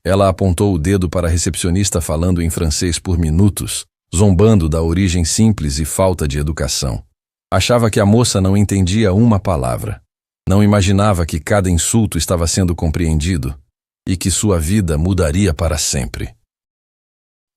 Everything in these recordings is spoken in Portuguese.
Ela apontou o dedo para a recepcionista falando em francês por minutos, zombando da origem simples e falta de educação. Achava que a moça não entendia uma palavra. Não imaginava que cada insulto estava sendo compreendido e que sua vida mudaria para sempre.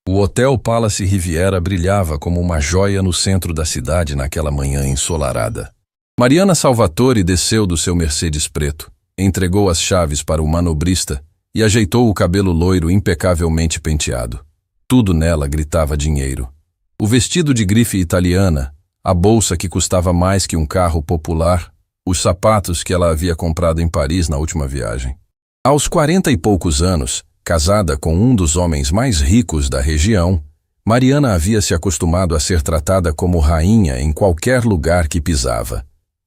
O Hotel Palace Riviera brilhava como uma joia no centro da cidade naquela manhã ensolarada. Mariana Salvatore desceu do seu Mercedes preto, entregou as chaves para o manobrista e ajeitou o cabelo loiro impecavelmente penteado. Tudo nela gritava dinheiro. O vestido de grife italiana, a bolsa que custava mais que um carro popular, os sapatos que ela havia comprado em Paris na última viagem. Aos 40 e poucos anos, casada com um dos homens mais ricos da região, Mariana havia se acostumado a ser tratada como rainha em qualquer lugar que pisava.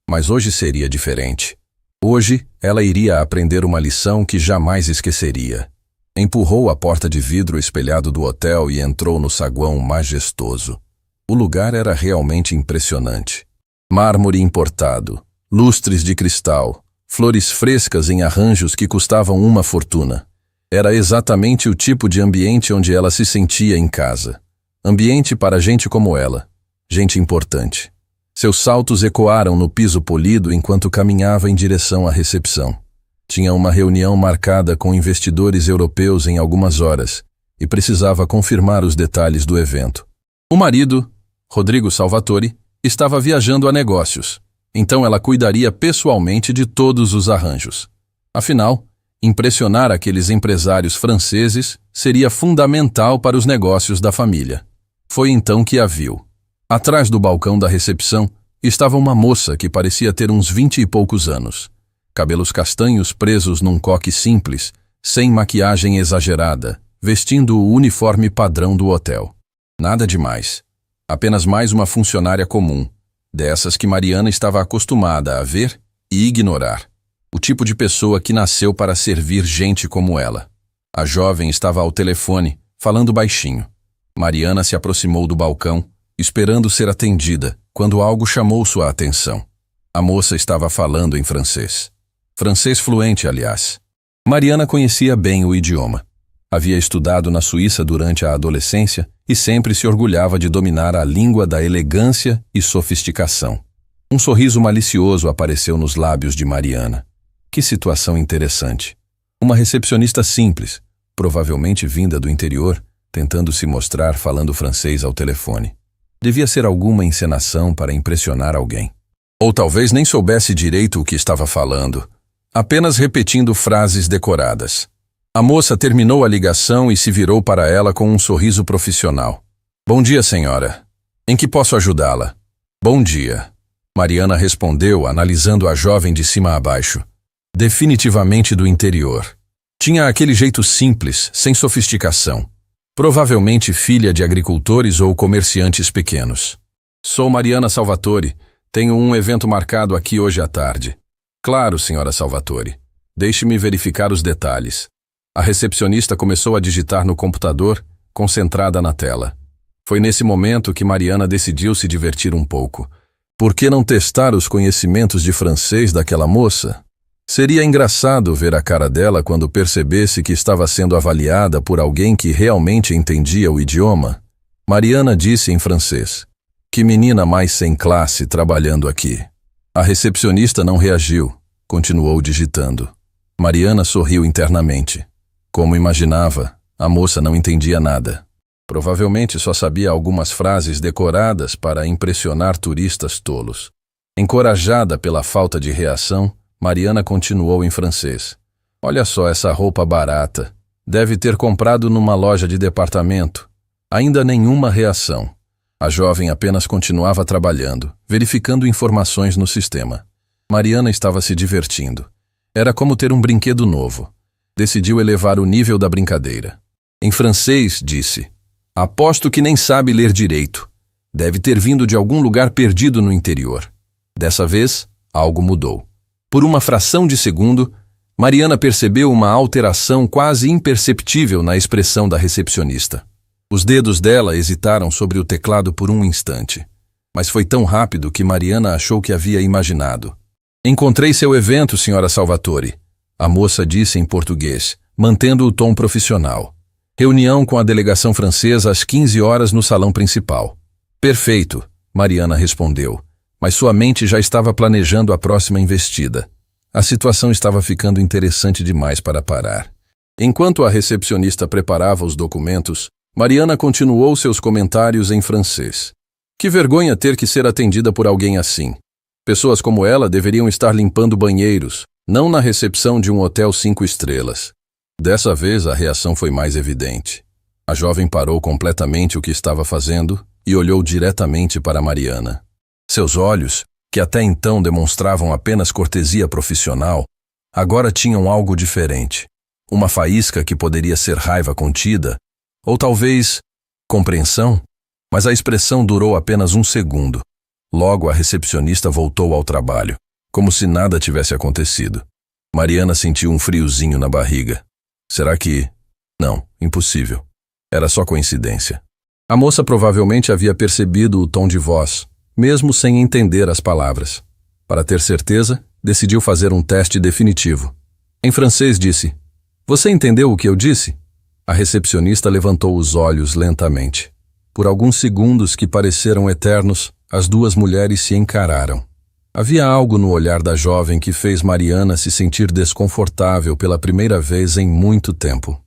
Mas hoje seria diferente. Hoje, ela iria aprender uma lição que jamais esqueceria. Empurrou a porta de vidro espelhado do hotel e entrou no saguão majestoso. O lugar era realmente impressionante. Mármore importado, lustres de cristal, flores frescas em arranjos que custavam uma fortuna. Era exatamente o tipo de ambiente onde ela se sentia em casa. Ambiente para gente como ela, gente importante. Seus saltos ecoaram no piso polido enquanto caminhava em direção à recepção. Tinha uma reunião marcada com investidores europeus em algumas horas e precisava confirmar os detalhes do evento. O marido, Rodrigo Salvatore, estava viajando a negócios, então ela cuidaria pessoalmente de todos os arranjos. Afinal, impressionar aqueles empresários franceses seria fundamental para os negócios da família. Foi então que a viu. Atrás do balcão da recepção estava uma moça que parecia ter uns 20 e poucos anos. Cabelos castanhos presos num coque simples, sem maquiagem exagerada, vestindo o uniforme padrão do hotel. Nada demais. Apenas mais uma funcionária comum, dessas que Mariana estava acostumada a ver e ignorar. O tipo de pessoa que nasceu para servir gente como ela. A jovem estava ao telefone, falando baixinho. Mariana se aproximou do balcão, esperando ser atendida, quando algo chamou sua atenção. A moça estava falando em francês. Francês fluente, aliás. Mariana conhecia bem o idioma. Havia estudado na Suíça durante a adolescência e sempre se orgulhava de dominar a língua da elegância e sofisticação. Um sorriso malicioso apareceu nos lábios de Mariana. Que situação interessante. Uma recepcionista simples, provavelmente vinda do interior, tentando se mostrar falando francês ao telefone. Devia ser alguma encenação para impressionar alguém. Ou talvez nem soubesse direito o que estava falando, apenas repetindo frases decoradas. A moça terminou a ligação e se virou para ela com um sorriso profissional. Bom dia, senhora. Em que posso ajudá-la? Bom dia. Mariana respondeu, analisando a jovem de cima a baixo. Definitivamente do interior. Tinha aquele jeito simples, sem sofisticação. Provavelmente filha de agricultores ou comerciantes pequenos. Sou Mariana Salvatore. Tenho um evento marcado aqui hoje à tarde. Claro, senhora Salvatore. Deixe-me verificar os detalhes. A recepcionista começou a digitar no computador, concentrada na tela. Foi nesse momento que Mariana decidiu se divertir um pouco. Por que não testar os conhecimentos de francês daquela moça? Seria engraçado ver a cara dela quando percebesse que estava sendo avaliada por alguém que realmente entendia o idioma. Mariana disse em francês: "Que menina mais sem classe trabalhando aqui." A recepcionista não reagiu, continuou digitando. Mariana sorriu internamente. Como imaginava, a moça não entendia nada. Provavelmente só sabia algumas frases decoradas para impressionar turistas tolos. Encorajada pela falta de reação, Mariana continuou em francês. Olha só essa roupa barata. Deve ter comprado numa loja de departamento. Ainda nenhuma reação. A jovem apenas continuava trabalhando, verificando informações no sistema. Mariana estava se divertindo. Era como ter um brinquedo novo. Decidiu elevar o nível da brincadeira. Em francês, disse: "Aposto que nem sabe ler direito. Deve ter vindo de algum lugar perdido no interior." Dessa vez, algo mudou. Por uma fração de segundo, Mariana percebeu uma alteração quase imperceptível na expressão da recepcionista. Os dedos dela hesitaram sobre o teclado por um instante, mas foi tão rápido que Mariana achou que havia imaginado. "Encontrei seu evento, senhora Salvatore", a moça disse em português, mantendo o tom profissional. Reunião com a delegação francesa às 15 horas no salão principal. Perfeito, Mariana respondeu, mas sua mente já estava planejando a próxima investida. A situação estava ficando interessante demais para parar. Enquanto a recepcionista preparava os documentos, Mariana continuou seus comentários em francês. Que vergonha ter que ser atendida por alguém assim. Pessoas como ela deveriam estar limpando banheiros, não na recepção de um hotel 5 estrelas. Dessa vez a reação foi mais evidente. A jovem parou completamente o que estava fazendo e olhou diretamente para Mariana. Seus olhos, que até então demonstravam apenas cortesia profissional, agora tinham algo diferente. Uma faísca que poderia ser raiva contida, ou talvez compreensão, mas a expressão durou apenas um segundo. Logo a recepcionista voltou ao trabalho, como se nada tivesse acontecido. Mariana sentiu um friozinho na barriga. Será que... Não, impossível. Era só coincidência. A moça provavelmente havia percebido o tom de voz, mesmo sem entender as palavras. Para ter certeza, decidiu fazer um teste definitivo. Em francês disse: "Você entendeu o que eu disse?" A recepcionista levantou os olhos lentamente. Por alguns segundos que pareceram eternos, as duas mulheres se encararam. Havia algo no olhar da jovem que fez Mariana se sentir desconfortável pela primeira vez em muito tempo.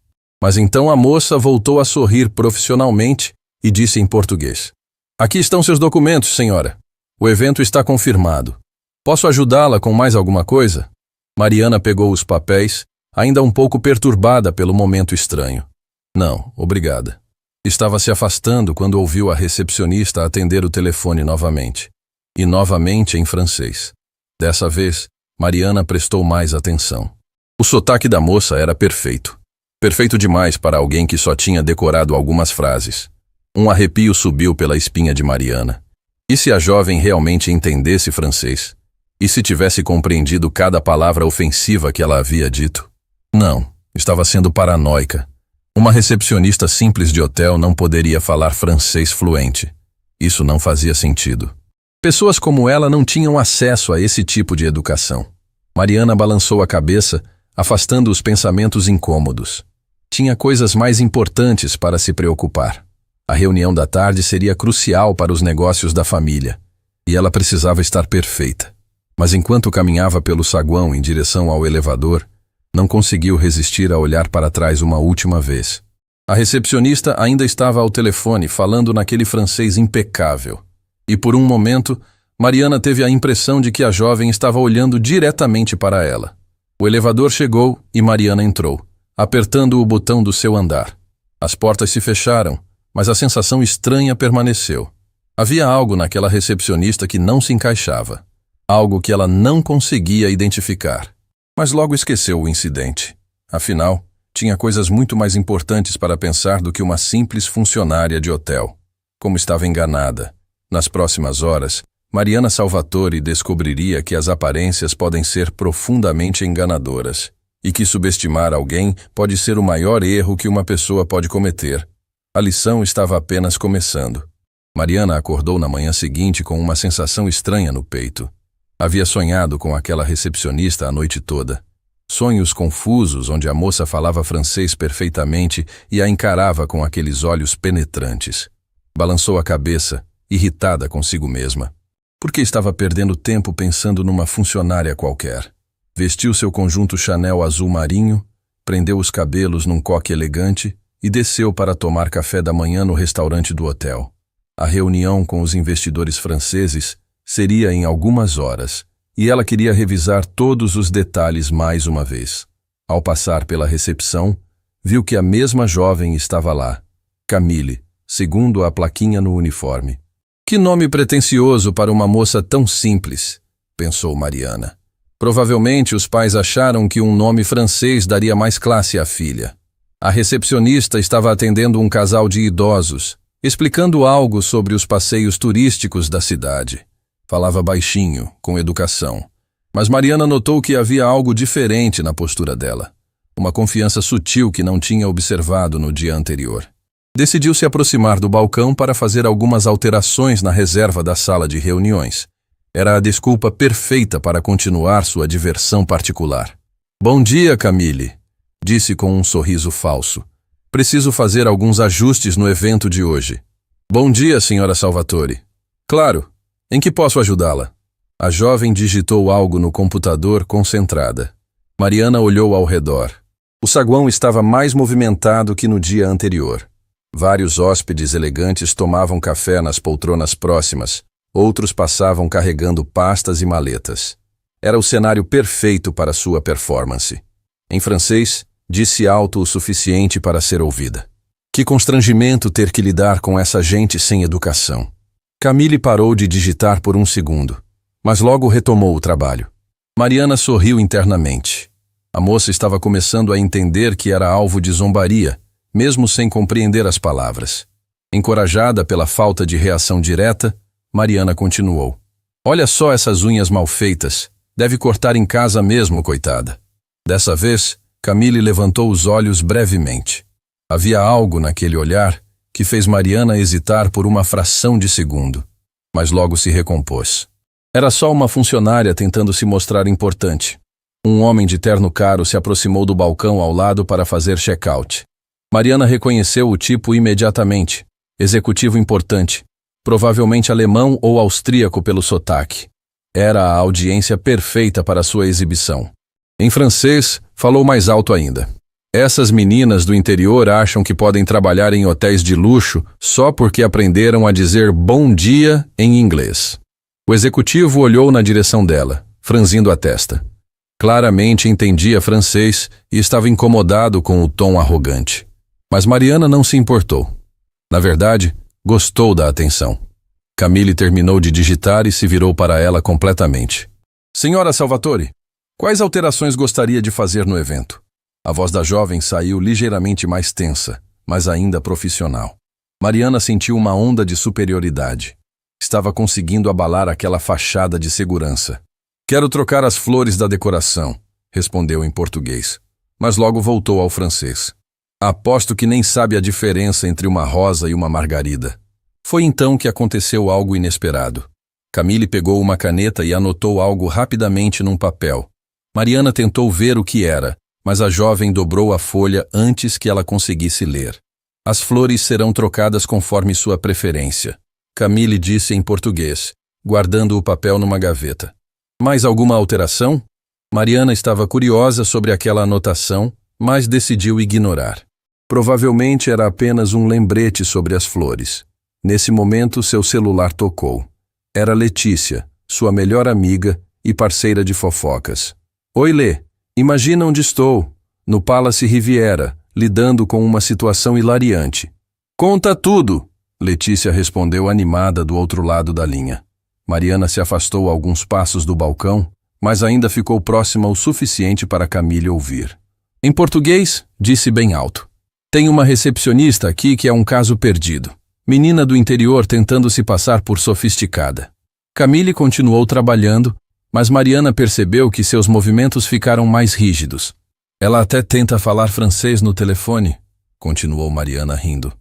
Mas então a moça voltou a sorrir profissionalmente e disse em português: "Aqui estão seus documentos, senhora. O evento está confirmado. Posso ajudá-la com mais alguma coisa?" Mariana pegou os papéis, ainda um pouco perturbada pelo momento estranho. "Não, obrigada." Estava se afastando quando ouviu a recepcionista atender o telefone novamente. E novamente em francês. Dessa vez, Mariana prestou mais atenção. O sotaque da moça era perfeito. Perfeito demais para alguém que só tinha decorado algumas frases. Um arrepio subiu pela espinha de Mariana. E se a jovem realmente entendesse francês? E se tivesse compreendido cada palavra ofensiva que ela havia dito? Não, estava sendo paranoica. Uma recepcionista simples de hotel não poderia falar francês fluente. Isso não fazia sentido. Pessoas como ela não tinham acesso a esse tipo de educação. Mariana balançou a cabeça, afastando os pensamentos incômodos. Tinha coisas mais importantes para se preocupar. A reunião da tarde seria crucial para os negócios da família, e ela precisava estar perfeita. Mas enquanto caminhava pelo saguão em direção ao elevador, não conseguiu resistir a olhar para trás uma última vez. A recepcionista ainda estava ao telefone falando naquele francês impecável. E por um momento, Mariana teve a impressão de que a jovem estava olhando diretamente para ela. O elevador chegou e Mariana entrou, apertando o botão do seu andar. As portas se fecharam, mas a sensação estranha permaneceu. Havia algo naquela recepcionista que não se encaixava. Algo que ela não conseguia identificar. Mas logo esqueceu o incidente. Afinal, tinha coisas muito mais importantes para pensar do que uma simples funcionária de hotel. Como estava enganada. Nas próximas horas, Mariana Salvatore descobriria que as aparências podem ser profundamente enganadoras e que subestimar alguém pode ser o maior erro que uma pessoa pode cometer. A lição estava apenas começando. Mariana acordou na manhã seguinte com uma sensação estranha no peito. Havia sonhado com aquela recepcionista a noite toda. Sonhos confusos onde a moça falava francês perfeitamente e a encarava com aqueles olhos penetrantes. Balançou a cabeça, irritada consigo mesma. Por que estava perdendo tempo pensando numa funcionária qualquer? Vestiu seu conjunto Chanel azul marinho, prendeu os cabelos num coque elegante e desceu para tomar café da manhã no restaurante do hotel. A reunião com os investidores franceses seria em algumas horas, e ela queria revisar todos os detalhes mais uma vez. Ao passar pela recepção, viu que a mesma jovem estava lá, Camille, segundo a plaquinha no uniforme. Que nome pretensioso para uma moça tão simples, pensou Mariana. Provavelmente os pais acharam que um nome francês daria mais classe à filha. A recepcionista estava atendendo um casal de idosos, explicando algo sobre os passeios turísticos da cidade. Falava baixinho, com educação. Mas Mariana notou que havia algo diferente na postura dela. Uma confiança sutil que não tinha observado no dia anterior. Decidiu se aproximar do balcão para fazer algumas alterações na reserva da sala de reuniões. Era a desculpa perfeita para continuar sua diversão particular. "Bom dia, Camille", disse com um sorriso falso. Preciso fazer alguns ajustes no evento de hoje. Bom dia, senhora Salvatore. Claro. Em que posso ajudá-la? A jovem digitou algo no computador concentrada. Mariana olhou ao redor. O saguão estava mais movimentado que no dia anterior. Vários hóspedes elegantes tomavam café nas poltronas próximas. Outros passavam carregando pastas e maletas. Era o cenário perfeito para sua performance. Em francês, disse alto o suficiente para ser ouvida. Que constrangimento ter que lidar com essa gente sem educação. Camille parou de digitar por um segundo, mas logo retomou o trabalho. Mariana sorriu internamente. A moça estava começando a entender que era alvo de zombaria, mesmo sem compreender as palavras. Encorajada pela falta de reação direta, Mariana continuou. Olha só essas unhas mal feitas. Deve cortar em casa mesmo, coitada. Dessa vez, Camille levantou os olhos brevemente. Havia algo naquele olhar que fez Mariana hesitar por uma fração de segundo, mas logo se recompôs. Era só uma funcionária tentando se mostrar importante. Um homem de terno caro se aproximou do balcão ao lado para fazer check-out. Mariana reconheceu o tipo imediatamente. Executivo importante, provavelmente alemão ou austríaco pelo sotaque. Era a audiência perfeita para sua exibição. Em francês, falou mais alto ainda. Essas meninas do interior acham que podem trabalhar em hotéis de luxo só porque aprenderam a dizer bom dia em inglês. O executivo olhou na direção dela, franzindo a testa. Claramente entendia francês e estava incomodado com o tom arrogante. Mas Mariana não se importou. Na verdade, gostou da atenção. Camille terminou de digitar e se virou para ela completamente. Senhora Salvatore, quais alterações gostaria de fazer no evento? A voz da jovem saiu ligeiramente mais tensa, mas ainda profissional. Mariana sentiu uma onda de superioridade. Estava conseguindo abalar aquela fachada de segurança. Quero trocar as flores da decoração, respondeu em português, mas logo voltou ao francês. Aposto que nem sabe a diferença entre uma rosa e uma margarida. Foi então que aconteceu algo inesperado. Camille pegou uma caneta e anotou algo rapidamente num papel. Mariana tentou ver o que era, mas a jovem dobrou a folha antes que ela conseguisse ler. As flores serão trocadas conforme sua preferência, Camille disse em português, guardando o papel numa gaveta. Mais alguma alteração? Mariana estava curiosa sobre aquela anotação, mas decidiu ignorar. Provavelmente era apenas um lembrete sobre as flores. Nesse momento, seu celular tocou. Era Letícia, sua melhor amiga e parceira de fofocas. Oi, Lê. Imagina onde estou. No Palace Riviera, lidando com uma situação hilariante. Conta tudo, Letícia respondeu animada do outro lado da linha. Mariana se afastou alguns passos do balcão, mas ainda ficou próxima o suficiente para Camille ouvir. Em português, disse bem alto. Tem uma recepcionista aqui que é um caso perdido. Menina do interior tentando se passar por sofisticada. Camille continuou trabalhando, mas Mariana percebeu que seus movimentos ficaram mais rígidos. Ela até tenta falar francês no telefone, continuou Mariana rindo.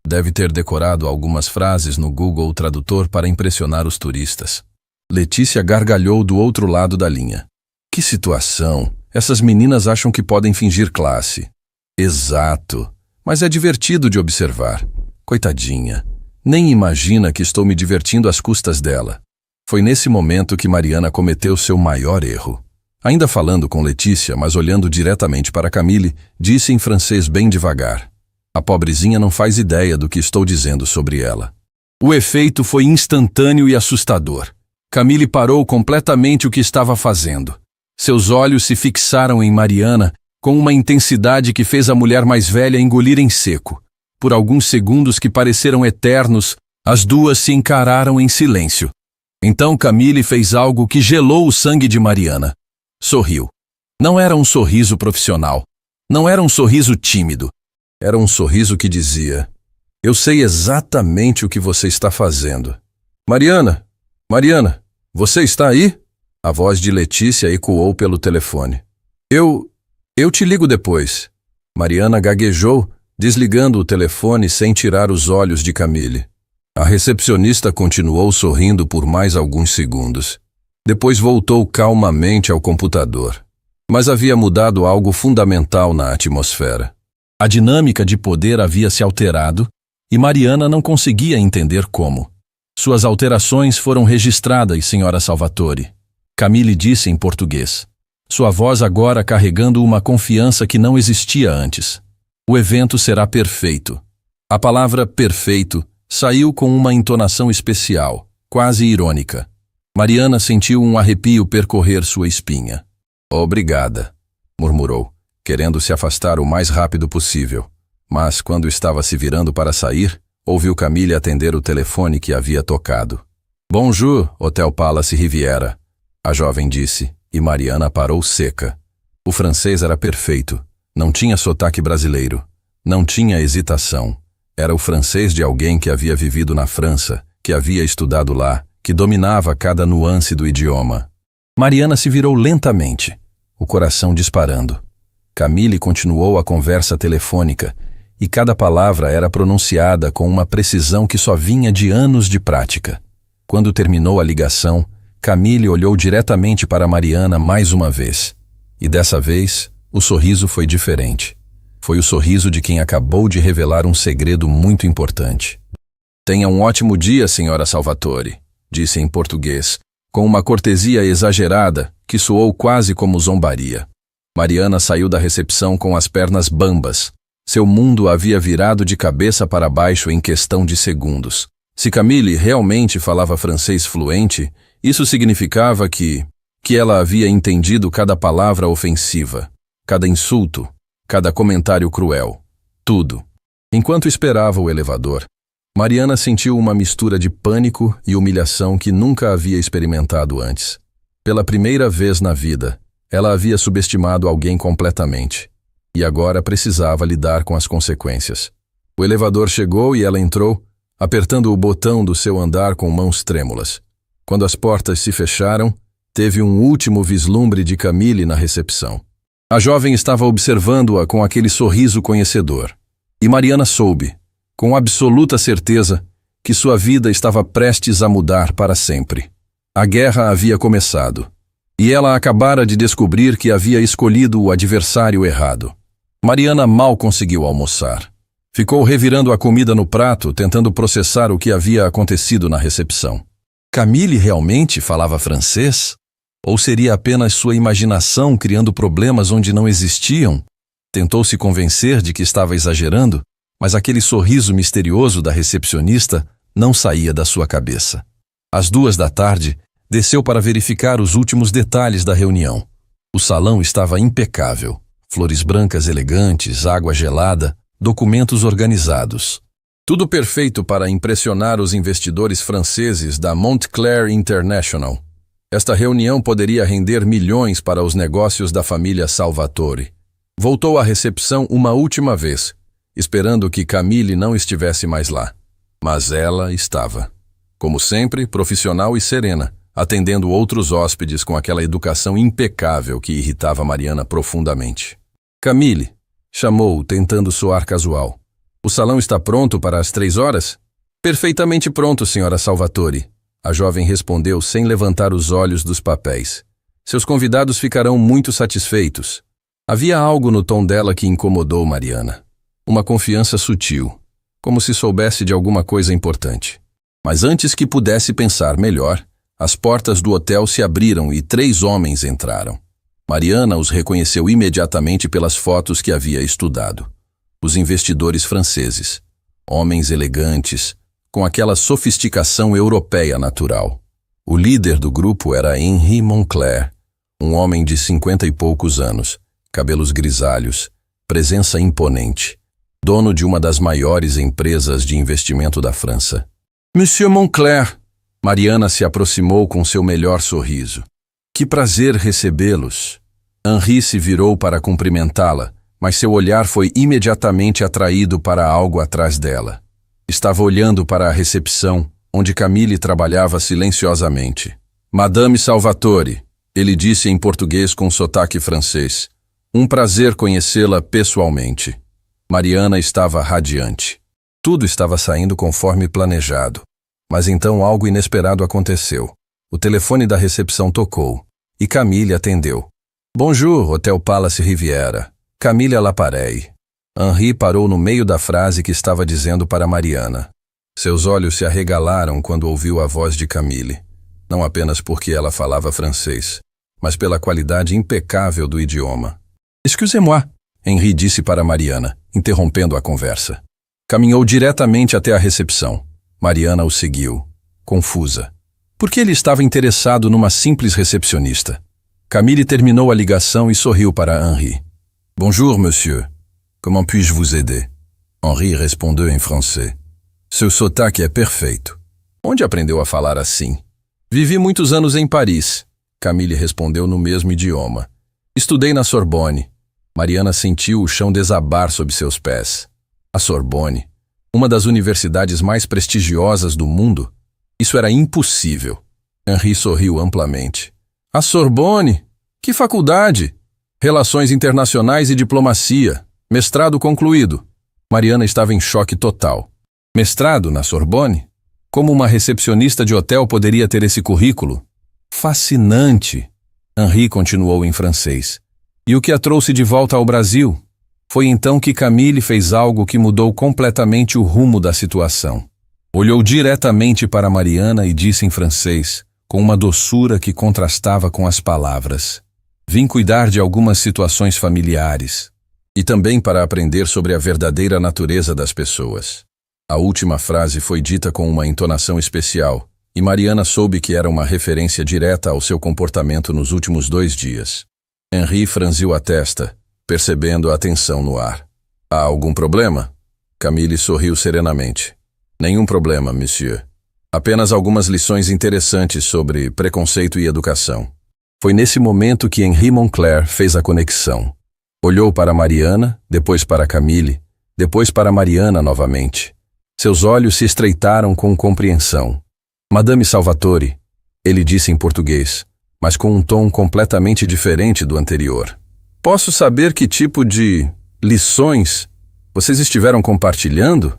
Deve ter decorado algumas frases no Google Tradutor para impressionar os turistas. Letícia gargalhou do outro lado da linha. Que situação! Essas meninas acham que podem fingir classe. Exato, mas é divertido de observar. Coitadinha, nem imagina que estou me divertindo às custas dela. Foi nesse momento que Mariana cometeu seu maior erro. Ainda falando com Letícia, mas olhando diretamente para Camille, disse em francês bem devagar. A pobrezinha não faz ideia do que estou dizendo sobre ela. O efeito foi instantâneo e assustador. Camille parou completamente o que estava fazendo. Seus olhos se fixaram em Mariana com uma intensidade que fez a mulher mais velha engolir em seco. Por alguns segundos que pareceram eternos, as duas se encararam em silêncio. Então Camille fez algo que gelou o sangue de Mariana. Sorriu. Não era um sorriso profissional. Não era um sorriso tímido. Era um sorriso que dizia: eu sei exatamente o que você está fazendo. Mariana, você está aí? A voz de Letícia ecoou pelo telefone. Eu te ligo depois. Mariana gaguejou, desligando o telefone sem tirar os olhos de Camille. A recepcionista continuou sorrindo por mais alguns segundos. Depois voltou calmamente ao computador. Mas havia mudado algo fundamental na atmosfera. A dinâmica de poder havia se alterado e Mariana não conseguia entender como. Suas alterações foram registradas, senhora Salvatore. Camille disse em português. Sua voz agora carregando uma confiança que não existia antes. O evento será perfeito. A palavra perfeito saiu com uma entonação especial, quase irônica. Mariana sentiu um arrepio percorrer sua espinha. Obrigada, murmurou, querendo se afastar o mais rápido possível. Mas, quando estava se virando para sair, ouviu Camille atender o telefone que havia tocado. Bonjour, Hotel Palace Riviera, a jovem disse, e Mariana parou seca. O francês era perfeito. Não tinha sotaque brasileiro. Não tinha hesitação. Era o francês de alguém que havia vivido na França, que havia estudado lá, que dominava cada nuance do idioma. Mariana se virou lentamente, o coração disparando. Camille continuou a conversa telefônica, e cada palavra era pronunciada com uma precisão que só vinha de anos de prática. Quando terminou a ligação, Camille olhou diretamente para Mariana mais uma vez. E dessa vez, o sorriso foi diferente. Foi o sorriso de quem acabou de revelar um segredo muito importante. Tenha um ótimo dia, senhora Salvatore, disse em português, com uma cortesia exagerada que soou quase como zombaria. Mariana saiu da recepção com as pernas bambas. Seu mundo havia virado de cabeça para baixo em questão de segundos. Se Camille realmente falava francês fluente, isso significava que ela havia entendido cada palavra ofensiva, cada insulto, cada comentário cruel, tudo. Enquanto esperava o elevador, Mariana sentiu uma mistura de pânico e humilhação que nunca havia experimentado antes. Pela primeira vez na vida, ela havia subestimado alguém completamente, e agora precisava lidar com as consequências. O elevador chegou e ela entrou, apertando o botão do seu andar com mãos trêmulas. Quando as portas se fecharam, teve um último vislumbre de Camille na recepção. A jovem estava observando-a com aquele sorriso conhecedor. E Mariana soube, com absoluta certeza, que sua vida estava prestes a mudar para sempre. A guerra havia começado. E ela acabara de descobrir que havia escolhido o adversário errado. Mariana mal conseguiu almoçar. Ficou revirando a comida no prato, tentando processar o que havia acontecido na recepção. Camille realmente falava francês? Ou seria apenas sua imaginação criando problemas onde não existiam? Tentou se convencer de que estava exagerando, mas aquele sorriso misterioso da recepcionista não saía da sua cabeça. Às 14h, desceu para verificar os últimos detalhes da reunião. O salão estava impecável. Flores brancas elegantes, água gelada, documentos organizados. Tudo perfeito para impressionar os investidores franceses da Montclair International. Esta reunião poderia render milhões para os negócios da família Salvatore. Voltou à recepção uma última vez, esperando que Camille não estivesse mais lá. Mas ela estava. Como sempre, profissional e serena, atendendo outros hóspedes com aquela educação impecável que irritava Mariana profundamente. Camille, chamou, tentando soar casual. O salão está pronto para as 15h? Perfeitamente pronto, senhora Salvatore. A jovem respondeu sem levantar os olhos dos papéis. Seus convidados ficarão muito satisfeitos. Havia algo no tom dela que incomodou Mariana. Uma confiança sutil, como se soubesse de alguma coisa importante. Mas antes que pudesse pensar melhor, as portas do hotel se abriram e 3 homens entraram. Mariana os reconheceu imediatamente pelas fotos que havia estudado. Os investidores franceses. Homens elegantes, com aquela sofisticação europeia natural. O líder do grupo era Henri Moncler, um homem de 50 e poucos anos, cabelos grisalhos, presença imponente, dono de uma das maiores empresas de investimento da França. Monsieur Moncler, Mariana se aproximou com seu melhor sorriso. Que prazer recebê-los. Henri se virou para cumprimentá-la, mas seu olhar foi imediatamente atraído para algo atrás dela. Estava olhando para a recepção, onde Camille trabalhava silenciosamente. Madame Salvatore, ele disse em português com sotaque francês. Um prazer conhecê-la pessoalmente. Mariana estava radiante. Tudo estava saindo conforme planejado. Mas então algo inesperado aconteceu. O telefone da recepção tocou, e Camille atendeu. Bonjour, Hotel Palace Riviera. Camille Laparey. Henri parou no meio da frase que estava dizendo para Mariana. Seus olhos se arregalaram quando ouviu a voz de Camille. Não apenas porque ela falava francês, mas pela qualidade impecável do idioma. Excusez-moi, Henri disse para Mariana, interrompendo a conversa. Caminhou diretamente até a recepção. Mariana o seguiu, confusa. Por que ele estava interessado numa simples recepcionista? Camille terminou a ligação e sorriu para Henri. Bonjour, monsieur. Comment puis-je vous aider? Henri respondeu em francês. Seu sotaque é perfeito. Onde aprendeu a falar assim? Vivi muitos anos em Paris. Camille respondeu no mesmo idioma. Estudei na Sorbonne. Mariana sentiu o chão desabar sob seus pés. A Sorbonne, uma das universidades mais prestigiosas do mundo? Isso era impossível. Henri sorriu amplamente. A Sorbonne? Que faculdade? Relações Internacionais e Diplomacia. Mestrado concluído. Mariana estava em choque total. Mestrado na Sorbonne? Como uma recepcionista de hotel poderia ter esse currículo? Fascinante. Henri continuou em francês. E o que a trouxe de volta ao Brasil? Foi então que Camille fez algo que mudou completamente o rumo da situação. Olhou diretamente para Mariana e disse em francês, com uma doçura que contrastava com as palavras. Vim cuidar de algumas situações familiares. E também para aprender sobre a verdadeira natureza das pessoas. A última frase foi dita com uma entonação especial, e Mariana soube que era uma referência direta ao seu comportamento nos últimos 2 dias. Henri franziu a testa, percebendo a tensão no ar. Há algum problema? Camille sorriu serenamente. Nenhum problema, monsieur. Apenas algumas lições interessantes sobre preconceito e educação. Foi nesse momento que Henri Moncler fez a conexão. Olhou para Mariana, depois para Camille, depois para Mariana novamente. Seus olhos se estreitaram com compreensão. Madame Salvatore, ele disse em português, mas com um tom completamente diferente do anterior. Posso saber que tipo de lições vocês estiveram compartilhando?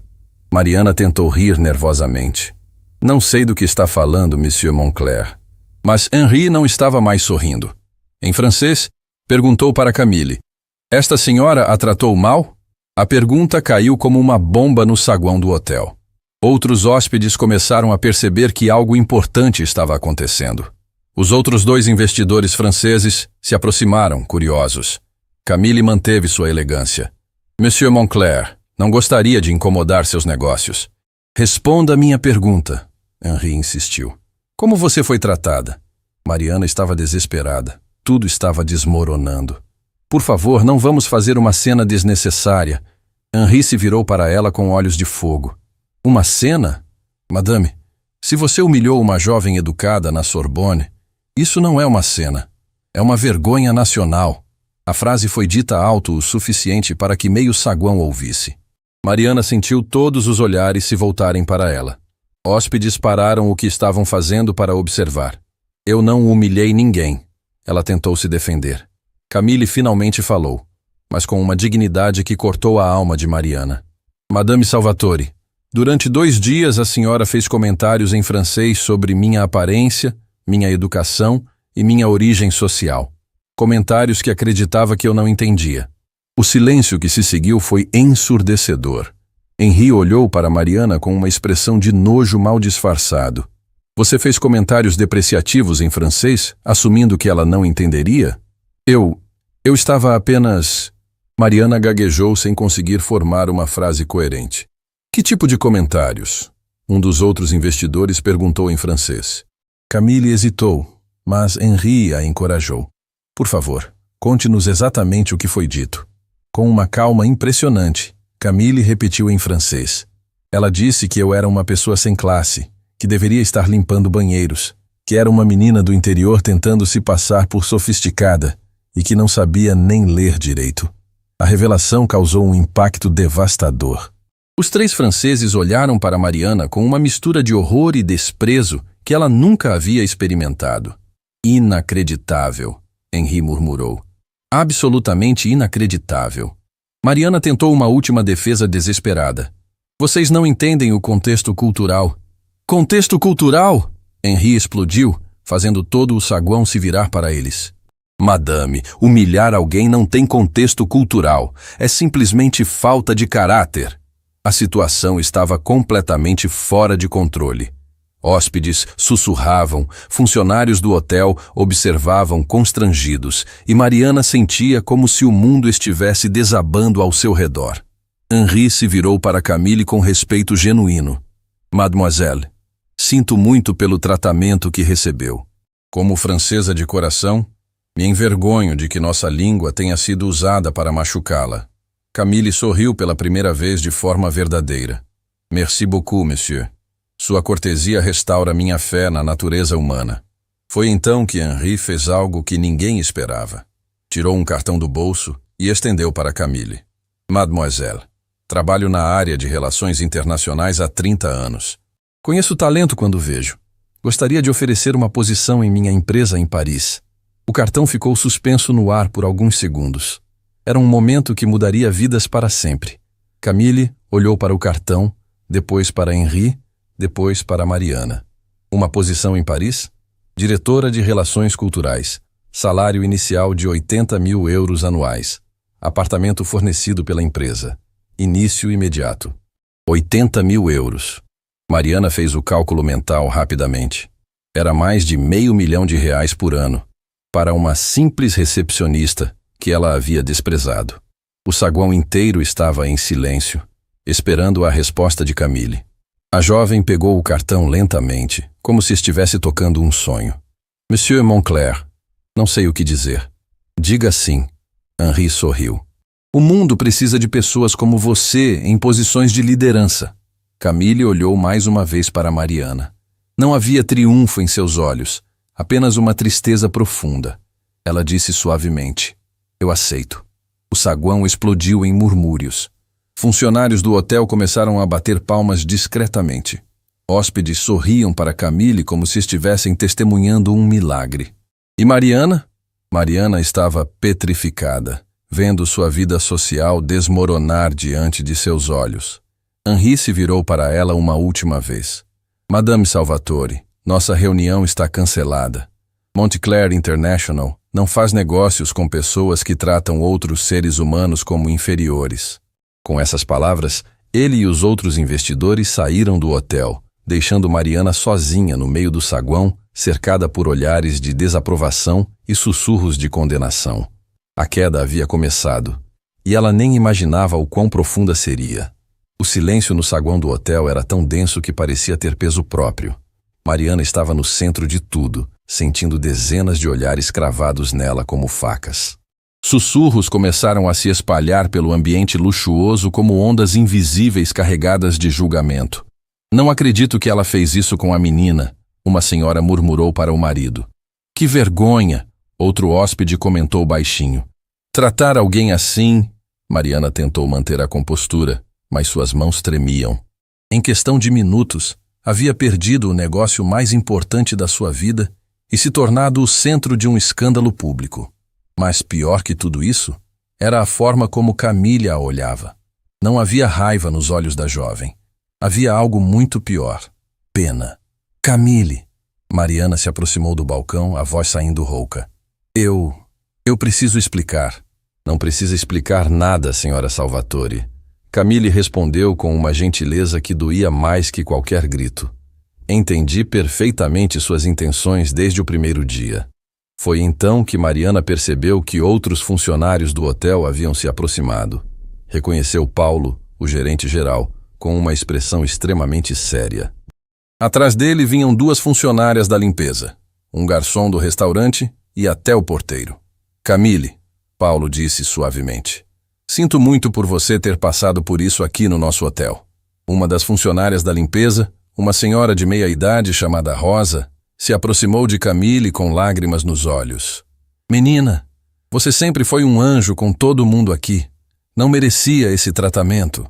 Mariana tentou rir nervosamente. Não sei do que está falando, Monsieur Moncler. Mas Henri não estava mais sorrindo. Em francês, perguntou para Camille. Esta senhora a tratou mal? A pergunta caiu como uma bomba no saguão do hotel. Outros hóspedes começaram a perceber que algo importante estava acontecendo. Os outros 2 investidores franceses se aproximaram, curiosos. Camille manteve sua elegância. Monsieur Moncler, não gostaria de incomodar seus negócios. Responda a minha pergunta, Henri insistiu. Como você foi tratada? Mariana estava desesperada. Tudo estava desmoronando. Por favor, não vamos fazer uma cena desnecessária. Henri se virou para ela com olhos de fogo. Uma cena? Madame, se você humilhou uma jovem educada na Sorbonne, isso não é uma cena. É uma vergonha nacional. A frase foi dita alto o suficiente para que meio saguão ouvisse. Mariana sentiu todos os olhares se voltarem para ela. Hóspedes pararam o que estavam fazendo para observar. Eu não humilhei ninguém. Ela tentou se defender. Camille finalmente falou, mas com uma dignidade que cortou a alma de Mariana. Madame Salvatore, durante 2 dias a senhora fez comentários em francês sobre minha aparência, minha educação e minha origem social. Comentários que acreditava que eu não entendia. O silêncio que se seguiu foi ensurdecedor. Henri olhou para Mariana com uma expressão de nojo mal disfarçado. Você fez comentários depreciativos em francês, assumindo que ela não entenderia? Eu estava apenas... Mariana gaguejou sem conseguir formar uma frase coerente. Que tipo de comentários? Um dos outros investidores perguntou em francês. Camille hesitou, mas Henri a encorajou. Por favor, conte-nos exatamente o que foi dito. Com uma calma impressionante, Camille repetiu em francês. Ela disse que eu era uma pessoa sem classe, que deveria estar limpando banheiros, que era uma menina do interior tentando se passar por sofisticada e que não sabia nem ler direito. A revelação causou um impacto devastador. Os 3 franceses olharam para Mariana com uma mistura de horror e desprezo que ela nunca havia experimentado. Inacreditável, Henri murmurou. Absolutamente inacreditável. Mariana tentou uma última defesa desesperada. Vocês não entendem o contexto cultural. Contexto cultural? Henri explodiu, fazendo todo o saguão se virar para eles. Madame, humilhar alguém não tem contexto cultural. É simplesmente falta de caráter. A situação estava completamente fora de controle. Hóspedes sussurravam, funcionários do hotel observavam constrangidos e Mariana sentia como se o mundo estivesse desabando ao seu redor. Henri se virou para Camille com respeito genuíno. Mademoiselle, sinto muito pelo tratamento que recebeu. Como francesa de coração, me envergonho de que nossa língua tenha sido usada para machucá-la. Camille sorriu pela primeira vez de forma verdadeira. Merci beaucoup, monsieur. Sua cortesia restaura minha fé na natureza humana. Foi então que Henri fez algo que ninguém esperava. Tirou um cartão do bolso e estendeu para Camille. Mademoiselle, trabalho na área de relações internacionais há 30 anos. Conheço talento quando vejo. Gostaria de oferecer uma posição em minha empresa em Paris. O cartão ficou suspenso no ar por alguns segundos. Era um momento que mudaria vidas para sempre. Camille olhou para o cartão, depois para Henri, depois para Mariana. Uma posição em Paris? Diretora de Relações Culturais. Salário inicial de 80 mil euros anuais. Apartamento fornecido pela empresa. Início imediato. 80 mil euros. Mariana fez o cálculo mental rapidamente. Era mais de R$500 mil por ano. Para uma simples recepcionista que ela havia desprezado. O saguão inteiro estava em silêncio, esperando a resposta de Camille. A jovem pegou o cartão lentamente, como se estivesse tocando um sonho. Monsieur Moncler, não sei o que dizer. Diga sim. Henri sorriu. O mundo precisa de pessoas como você em posições de liderança. Camille olhou mais uma vez para Mariana. Não havia triunfo em seus olhos, apenas uma tristeza profunda. Ela disse suavemente, eu aceito. O saguão explodiu em murmúrios. Funcionários do hotel começaram a bater palmas discretamente. Hóspedes sorriam para Camille como se estivessem testemunhando um milagre. E Mariana? Mariana estava petrificada, vendo sua vida social desmoronar diante de seus olhos. Henri se virou para ela uma última vez. Madame Salvatore, nossa reunião está cancelada. Montclair International não faz negócios com pessoas que tratam outros seres humanos como inferiores. Com essas palavras, ele e os outros investidores saíram do hotel, deixando Mariana sozinha no meio do saguão, cercada por olhares de desaprovação e sussurros de condenação. A queda havia começado, e ela nem imaginava o quão profunda seria. O silêncio no saguão do hotel era tão denso que parecia ter peso próprio. Mariana estava no centro de tudo, sentindo dezenas de olhares cravados nela como facas. Sussurros começaram a se espalhar pelo ambiente luxuoso como ondas invisíveis carregadas de julgamento. Não acredito que ela fez isso com a menina, uma senhora murmurou para o marido. Que vergonha, outro hóspede comentou baixinho. Tratar alguém assim... Mariana tentou manter a compostura, mas suas mãos tremiam. Em questão de minutos, havia perdido o negócio mais importante da sua vida e se tornado o centro de um escândalo público. Mas pior que tudo isso, era a forma como Camille a olhava. Não havia raiva nos olhos da jovem. Havia algo muito pior. Pena. Camille. Mariana se aproximou do balcão, a voz saindo rouca. Eu preciso explicar. Não precisa explicar nada, senhora Salvatore. Camille respondeu com uma gentileza que doía mais que qualquer grito. Entendi perfeitamente suas intenções desde o primeiro dia. Foi então que Mariana percebeu que outros funcionários do hotel haviam se aproximado. Reconheceu Paulo, o gerente-geral, com uma expressão extremamente séria. Atrás dele vinham duas funcionárias da limpeza, um garçom do restaurante e até o porteiro. Camille, Paulo disse suavemente, sinto muito por você ter passado por isso aqui no nosso hotel. Uma das funcionárias da limpeza, uma senhora de meia-idade chamada Rosa, se aproximou de Camille com lágrimas nos olhos. Menina, você sempre foi um anjo com todo mundo aqui. Não merecia esse tratamento.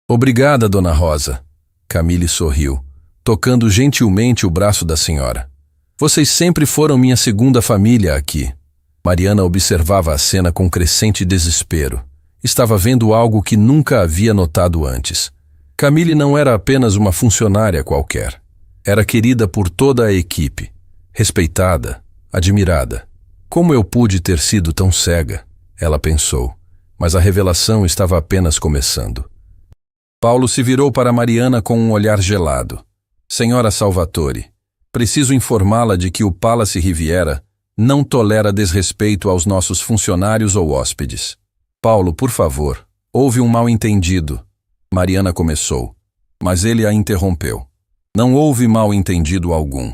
Obrigada, dona Rosa. Camille sorriu, tocando gentilmente o braço da senhora. Vocês sempre foram minha segunda família aqui. Mariana observava a cena com crescente desespero. Estava vendo algo que nunca havia notado antes. Camille não era apenas uma funcionária qualquer. Era querida por toda a equipe, respeitada, admirada. Como eu pude ter sido tão cega? Ela pensou, mas a revelação estava apenas começando. Paulo se virou para Mariana com um olhar gelado. Senhora Salvatore, preciso informá-la de que o Palace Riviera não tolera desrespeito aos nossos funcionários ou hóspedes. Paulo, por favor, houve um mal-entendido. Mariana começou, mas ele a interrompeu. Não houve mal-entendido algum.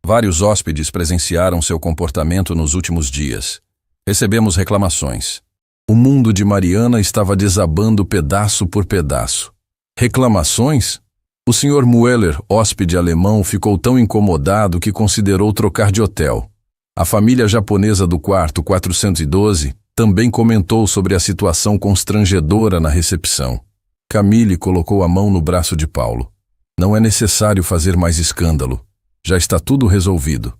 Vários hóspedes presenciaram seu comportamento nos últimos dias. Recebemos reclamações. O mundo de Mariana estava desabando pedaço por pedaço. Reclamações? O Sr. Mueller, hóspede alemão, ficou tão incomodado que considerou trocar de hotel. A família japonesa do quarto 412 também comentou sobre a situação constrangedora na recepção. Camille colocou a mão no braço de Paulo. Não é necessário fazer mais escândalo. Já está tudo resolvido.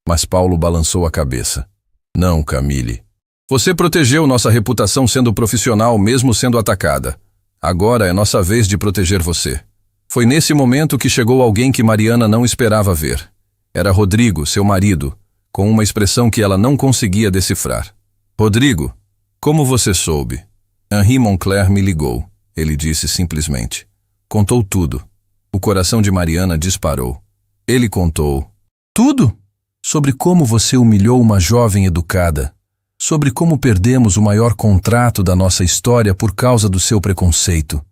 Mas Paulo balançou a cabeça. Não, Camille. Você protegeu nossa reputação sendo profissional mesmo sendo atacada. Agora é nossa vez de proteger você. Foi nesse momento que chegou alguém que Mariana não esperava ver. Era Rodrigo, seu marido, com uma expressão que ela não conseguia decifrar. Rodrigo, como você soube? Henri Moncler me ligou, ele disse simplesmente. Contou tudo. O coração de Mariana disparou. Ele contou. Tudo? Sobre como você humilhou uma jovem educada. Sobre como perdemos o maior contrato da nossa história por causa do seu preconceito.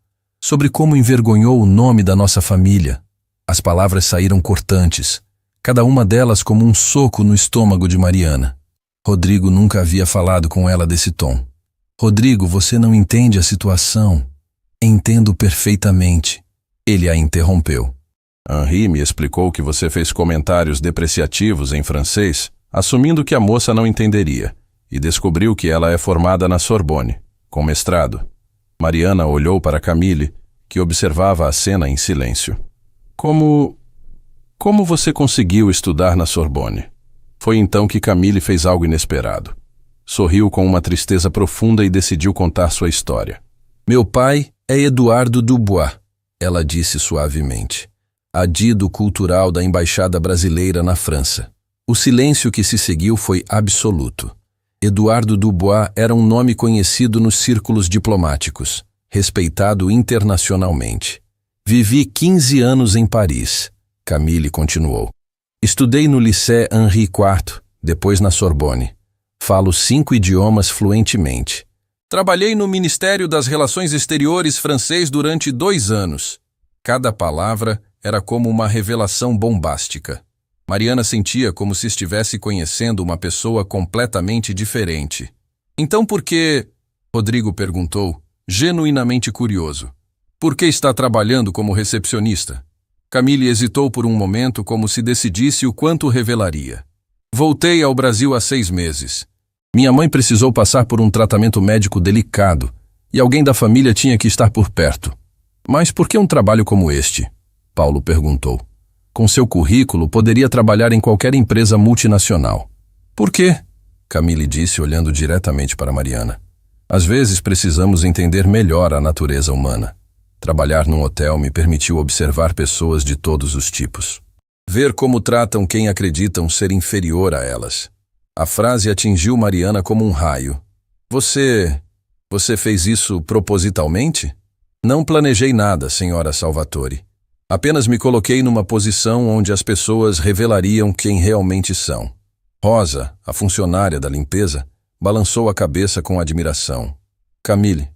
Sobre como envergonhou o nome da nossa família. As palavras saíram cortantes, cada uma delas como um soco no estômago de Mariana. Rodrigo nunca havia falado com ela desse tom. Rodrigo, você não entende a situação. Entendo perfeitamente. Ele a interrompeu. Henri me explicou que você fez comentários depreciativos em francês, assumindo que a moça não entenderia, e descobriu que ela é formada na Sorbonne, com mestrado. Mariana olhou para Camille, que observava a cena em silêncio. Como você conseguiu estudar na Sorbonne? Foi então que Camille fez algo inesperado. Sorriu com uma tristeza profunda e decidiu contar sua história. Meu pai é Eduardo Dubois, ela disse suavemente, adido cultural da Embaixada Brasileira na França. O silêncio que se seguiu foi absoluto. Eduardo Dubois era um nome conhecido nos círculos diplomáticos, respeitado internacionalmente. Vivi 15 anos em Paris, Camille continuou. Estudei no Lycée Henri IV, depois na Sorbonne. Falo 5 idiomas fluentemente. Trabalhei no Ministério das Relações Exteriores francês durante 2 anos. Cada palavra era como uma revelação bombástica. Mariana sentia como se estivesse conhecendo uma pessoa completamente diferente. Então por que? Rodrigo perguntou, genuinamente curioso. Por que está trabalhando como recepcionista? Camille hesitou por um momento como se decidisse o quanto revelaria. Voltei ao Brasil há 6 meses. Minha mãe precisou passar por um tratamento médico delicado e alguém da família tinha que estar por perto. Mas por que um trabalho como este? Paulo perguntou. Com seu currículo, poderia trabalhar em qualquer empresa multinacional. Por quê? Camille disse, olhando diretamente para Mariana. Às vezes precisamos entender melhor a natureza humana. Trabalhar num hotel me permitiu observar pessoas de todos os tipos. Ver como tratam quem acreditam ser inferior a elas. A frase atingiu Mariana como um raio. Você fez isso propositalmente? Não planejei nada, senhora Salvatore. Apenas me coloquei numa posição onde as pessoas revelariam quem realmente são. Rosa, a funcionária da limpeza, balançou a cabeça com admiração. Camille,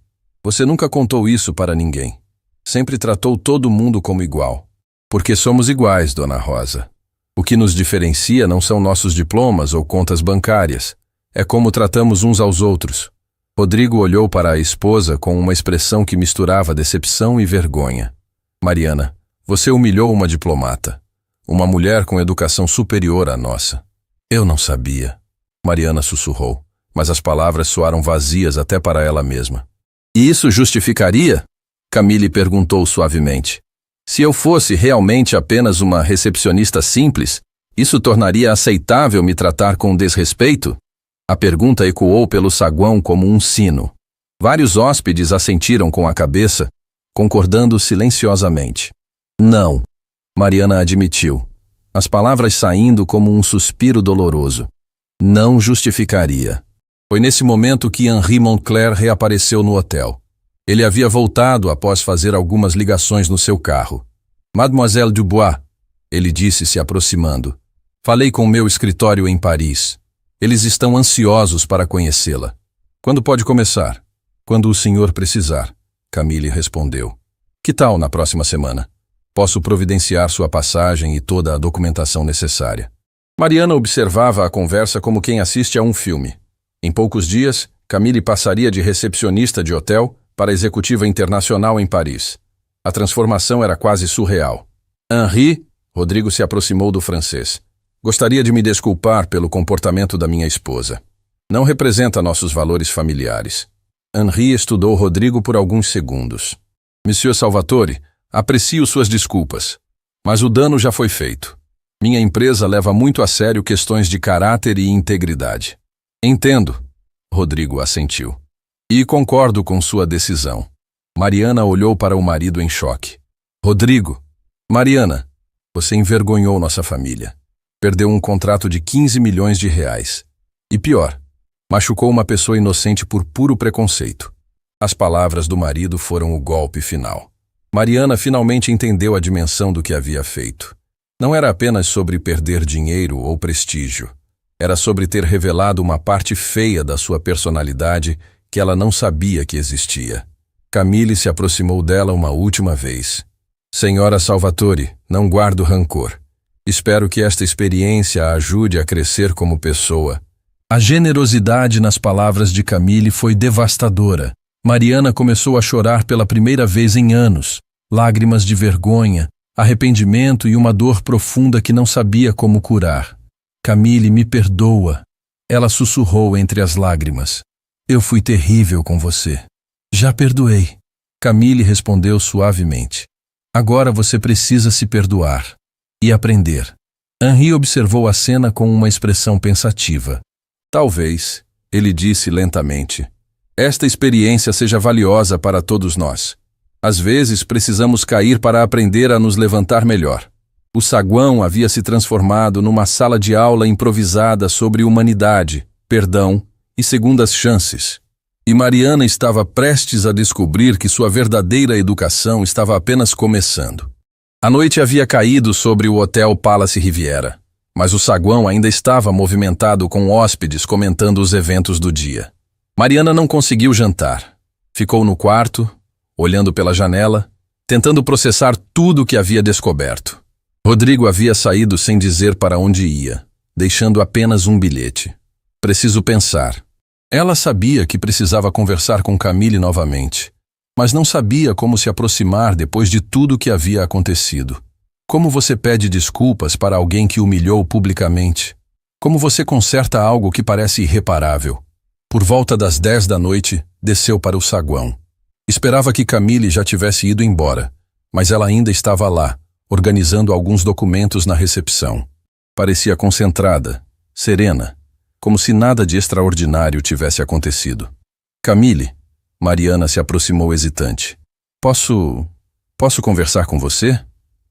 você nunca contou isso para ninguém. Sempre tratou todo mundo como igual. Porque somos iguais, dona Rosa. O que nos diferencia não são nossos diplomas ou contas bancárias. É como tratamos uns aos outros. Rodrigo olhou para a esposa com uma expressão que misturava decepção e vergonha. Mariana, você humilhou uma diplomata. Uma mulher com educação superior à nossa. Eu não sabia. Mariana sussurrou, mas as palavras soaram vazias até para ela mesma. E isso justificaria? Camille perguntou suavemente. Se eu fosse realmente apenas uma recepcionista simples, isso tornaria aceitável me tratar com desrespeito? A pergunta ecoou pelo saguão como um sino. Vários hóspedes assentiram com a cabeça, concordando silenciosamente. Não, Mariana admitiu, as palavras saindo como um suspiro doloroso. não justificaria. Foi nesse momento que Henri Montclair reapareceu no hotel. Ele havia voltado após fazer algumas ligações no seu carro. Mademoiselle Dubois, ele disse se aproximando. Falei com meu escritório em Paris. Eles estão ansiosos para conhecê-la. Quando pode começar? Quando o senhor precisar, Camille respondeu. Que tal na próxima semana? Posso providenciar sua passagem e toda a documentação necessária. Mariana observava a conversa como quem assiste a um filme. Em poucos dias, Camille passaria de recepcionista de hotel para executiva internacional em Paris. A transformação era quase surreal. Henri, Rodrigo se aproximou do francês. Gostaria de me desculpar pelo comportamento da minha esposa. Não representa nossos valores familiares. Henri estudou Rodrigo por alguns segundos. Monsieur Salvatore, aprecio suas desculpas, mas o dano já foi feito. Minha empresa leva muito a sério questões de caráter e integridade. Entendo, Rodrigo assentiu. E concordo com sua decisão. Mariana olhou para o marido em choque. Rodrigo, Mariana, você envergonhou nossa família. Perdeu um contrato de 15 milhões de reais. E pior, machucou uma pessoa inocente por puro preconceito. As palavras do marido foram o golpe final. Mariana finalmente entendeu a dimensão do que havia feito. Não era apenas sobre perder dinheiro ou prestígio. Era sobre ter revelado uma parte feia da sua personalidade que ela não sabia que existia. Camille se aproximou dela uma última vez. Senhora Salvatore, não guardo rancor. Espero que esta experiência a ajude a crescer como pessoa. A generosidade nas palavras de Camille foi devastadora. Mariana começou a chorar pela primeira vez em anos. Lágrimas de vergonha, arrependimento e uma dor profunda que não sabia como curar. Camille, me perdoa. Ela sussurrou entre as lágrimas. Eu fui terrível com você. Já perdoei. Camille respondeu suavemente. Agora você precisa se perdoar e aprender. Henri observou a cena com uma expressão pensativa. Talvez, ele disse lentamente, esta experiência seja valiosa para todos nós. Às vezes precisamos cair para aprender a nos levantar melhor. O saguão havia se transformado numa sala de aula improvisada sobre humanidade, perdão e segundas chances. E Mariana estava prestes a descobrir que sua verdadeira educação estava apenas começando. A noite havia caído sobre o Hotel Palace Riviera, mas o saguão ainda estava movimentado com hóspedes comentando os eventos do dia. Mariana não conseguiu jantar. Ficou no quarto, olhando pela janela, tentando processar tudo o que havia descoberto. Rodrigo havia saído sem dizer para onde ia, deixando apenas um bilhete. Preciso pensar. Ela sabia que precisava conversar com Camille novamente, mas não sabia como se aproximar depois de tudo o que havia acontecido. Como você pede desculpas para alguém que humilhou publicamente? Como você conserta algo que parece irreparável? Por volta das 10 da noite, desceu para o saguão. Esperava que Camille já tivesse ido embora, mas ela ainda estava lá, organizando alguns documentos na recepção. Parecia concentrada, serena, como se nada de extraordinário tivesse acontecido. Camille, Mariana se aproximou hesitante. Posso conversar com você?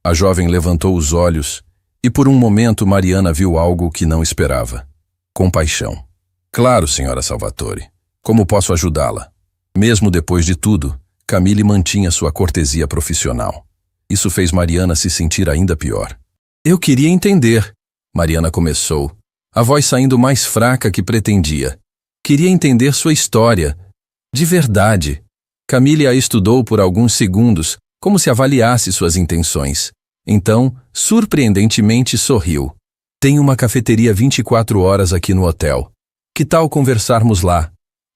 A jovem levantou os olhos e por um momento Mariana viu algo que não esperava. Compaixão. Claro, senhora Salvatore. Como posso ajudá-la? Mesmo depois de tudo, Camille mantinha sua cortesia profissional. Isso fez Mariana se sentir ainda pior. Eu queria entender, Mariana começou, a voz saindo mais fraca que pretendia. Queria entender sua história. De verdade. Camille a estudou por alguns segundos, como se avaliasse suas intenções. Então, surpreendentemente, sorriu. Tem uma cafeteria 24 horas aqui no hotel. Que tal conversarmos lá?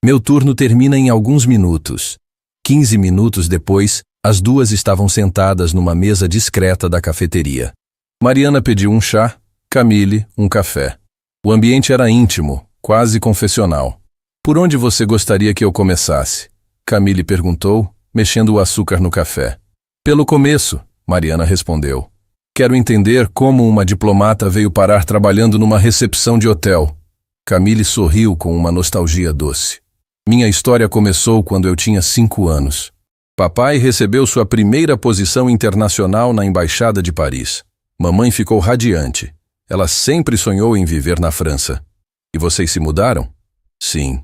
Meu turno termina em alguns minutos. 15 minutos depois, as duas estavam sentadas numa mesa discreta da cafeteria. Mariana pediu um chá, Camille, um café. O ambiente era íntimo, quase confessional. Por onde você gostaria que eu começasse? Camille perguntou, mexendo o açúcar no café. Pelo começo, Mariana respondeu. Quero entender como uma diplomata veio parar trabalhando numa recepção de hotel. Camille sorriu com uma nostalgia doce. Minha história começou quando eu tinha 5 anos. Papai recebeu sua primeira posição internacional na Embaixada de Paris. Mamãe ficou radiante. Ela sempre sonhou em viver na França. E vocês se mudaram? Sim.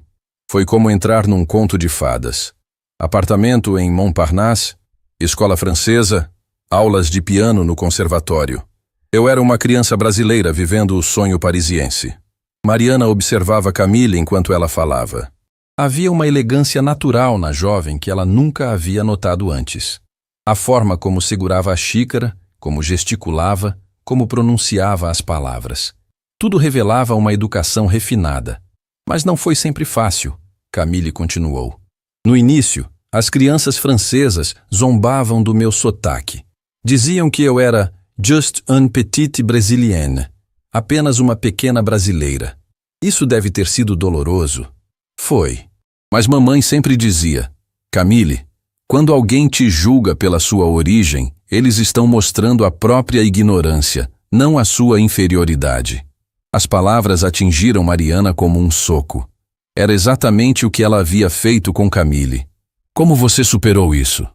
Foi como entrar num conto de fadas. Apartamento em Montparnasse, escola francesa, aulas de piano no conservatório. Eu era uma criança brasileira vivendo o sonho parisiense. Mariana observava Camille enquanto ela falava. Havia uma elegância natural na jovem que ela nunca havia notado antes. A forma como segurava a xícara, como gesticulava, como pronunciava as palavras. Tudo revelava uma educação refinada. Mas não foi sempre fácil, Camille continuou. No início, as crianças francesas zombavam do meu sotaque. Diziam que eu era juste une petite brésilienne, apenas uma pequena brasileira. Isso deve ter sido doloroso. Foi. Mas mamãe sempre dizia, Camille, quando alguém te julga pela sua origem, eles estão mostrando a própria ignorância, não a sua inferioridade. As palavras atingiram Mariana como um soco. Era exatamente o que ela havia feito com Camille. Como você superou isso?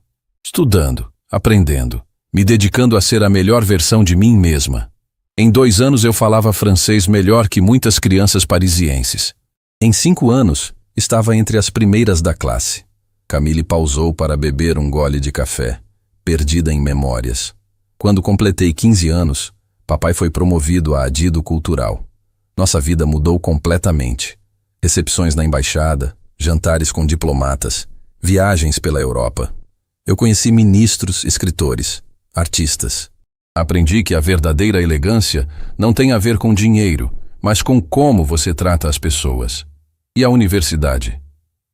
Estudando, aprendendo, me dedicando a ser a melhor versão de mim mesma. Em 2 anos eu falava francês melhor que muitas crianças parisienses. Em 5 anos, estava entre as primeiras da classe. Camille pausou para beber um gole de café, perdida em memórias. Quando completei 15 anos, papai foi promovido a adido cultural. Nossa vida mudou completamente. Recepções na embaixada, jantares com diplomatas, viagens pela Europa. Eu conheci ministros, escritores, artistas. Aprendi que a verdadeira elegância não tem a ver com dinheiro, mas com como você trata as pessoas. E a universidade?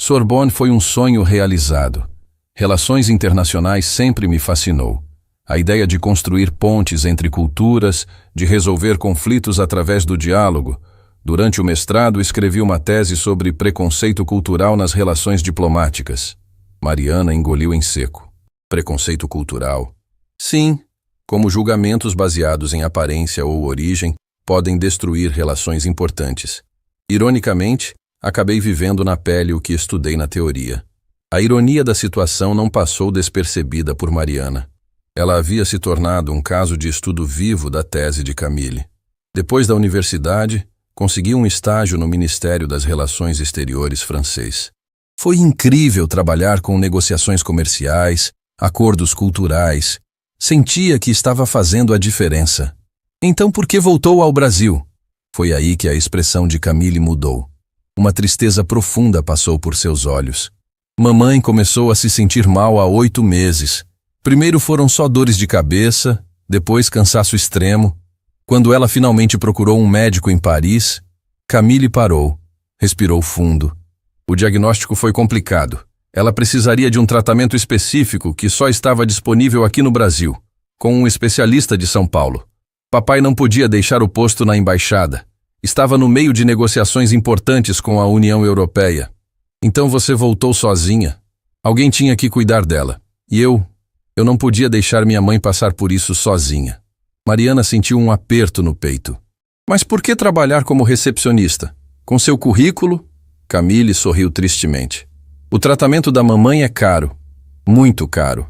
Sorbonne foi um sonho realizado. Relações internacionais sempre me fascinou. A ideia de construir pontes entre culturas, de resolver conflitos através do diálogo. Durante o mestrado, escrevi uma tese sobre preconceito cultural nas relações diplomáticas. Mariana engoliu em seco. Preconceito cultural? Sim, como julgamentos baseados em aparência ou origem podem destruir relações importantes. Ironicamente, acabei vivendo na pele o que estudei na teoria. A ironia da situação não passou despercebida por Mariana. Ela havia se tornado um caso de estudo vivo da tese de Camille. Depois da universidade, consegui um estágio no Ministério das Relações Exteriores francês. Foi incrível trabalhar com negociações comerciais, acordos culturais. Sentia que estava fazendo a diferença. Então por que voltou ao Brasil? Foi aí que a expressão de Camille mudou. Uma tristeza profunda passou por seus olhos. Mamãe começou a se sentir mal há 8 meses. Primeiro foram só dores de cabeça, depois cansaço extremo. Quando ela finalmente procurou um médico em Paris, Camille parou, respirou fundo. O diagnóstico foi complicado. Ela precisaria de um tratamento específico que só estava disponível aqui no Brasil, com um especialista de São Paulo. Papai não podia deixar o posto na embaixada. Estava no meio de negociações importantes com a União Europeia. Então você voltou sozinha. Alguém tinha que cuidar dela. E eu não podia deixar minha mãe passar por isso sozinha. Mariana sentiu um aperto no peito. Mas por que trabalhar como recepcionista? Com seu currículo? Camille sorriu tristemente. O tratamento da mamãe é caro. Muito caro.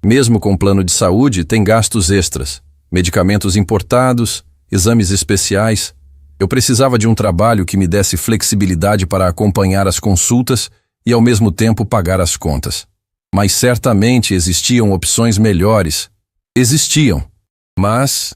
Mesmo com plano de saúde, tem gastos extras. Medicamentos importados, exames especiais. Eu precisava de um trabalho que me desse flexibilidade para acompanhar as consultas e ao mesmo tempo pagar as contas. Mas certamente existiam opções melhores. Existiam. Mas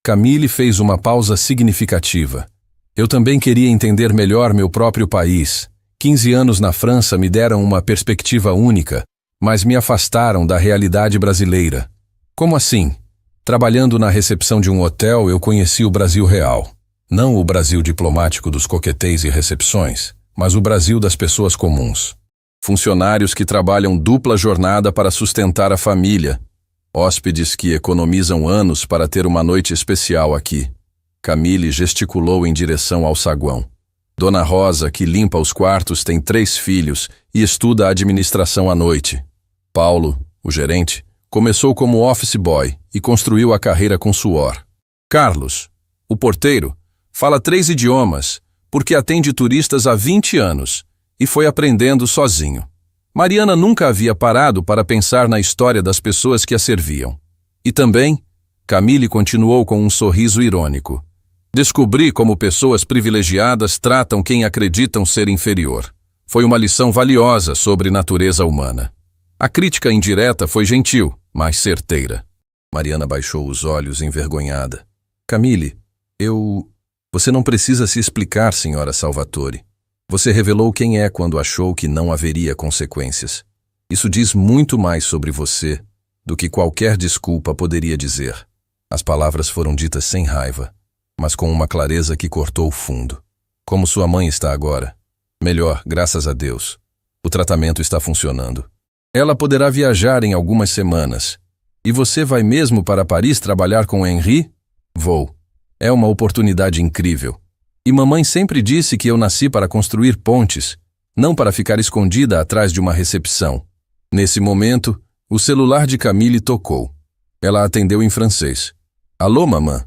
Camille fez uma pausa significativa. Eu também queria entender melhor meu próprio país. 15 anos na França me deram uma perspectiva única, mas me afastaram da realidade brasileira. Como assim? Trabalhando na recepção de um hotel, eu conheci o Brasil real. Não o Brasil diplomático dos coquetéis e recepções, mas o Brasil das pessoas comuns. Funcionários que trabalham dupla jornada para sustentar a família. Hóspedes que economizam anos para ter uma noite especial aqui. Camille gesticulou em direção ao saguão. Dona Rosa, que limpa os quartos, tem 3 filhos e estuda a administração à noite. Paulo, o gerente, começou como office boy e construiu a carreira com suor. Carlos, o porteiro, fala 3 idiomas, porque atende turistas há 20 anos e foi aprendendo sozinho. Mariana nunca havia parado para pensar na história das pessoas que a serviam. E também, Camille continuou com um sorriso irônico. Descobri como pessoas privilegiadas tratam quem acreditam ser inferior. Foi uma lição valiosa sobre natureza humana. A crítica indireta foi gentil, mas certeira. Mariana baixou os olhos envergonhada. Camille, Você não precisa se explicar, senhora Salvatore. Você revelou quem é quando achou que não haveria consequências. Isso diz muito mais sobre você do que qualquer desculpa poderia dizer. As palavras foram ditas sem raiva, mas com uma clareza que cortou o fundo. Como sua mãe está agora? Melhor, graças a Deus. O tratamento está funcionando. Ela poderá viajar em algumas semanas. E você vai mesmo para Paris trabalhar com Henri? Vou. É uma oportunidade incrível. E mamãe sempre disse que eu nasci para construir pontes, não para ficar escondida atrás de uma recepção. Nesse momento, o celular de Camille tocou. Ela atendeu em francês. Alô, mamã?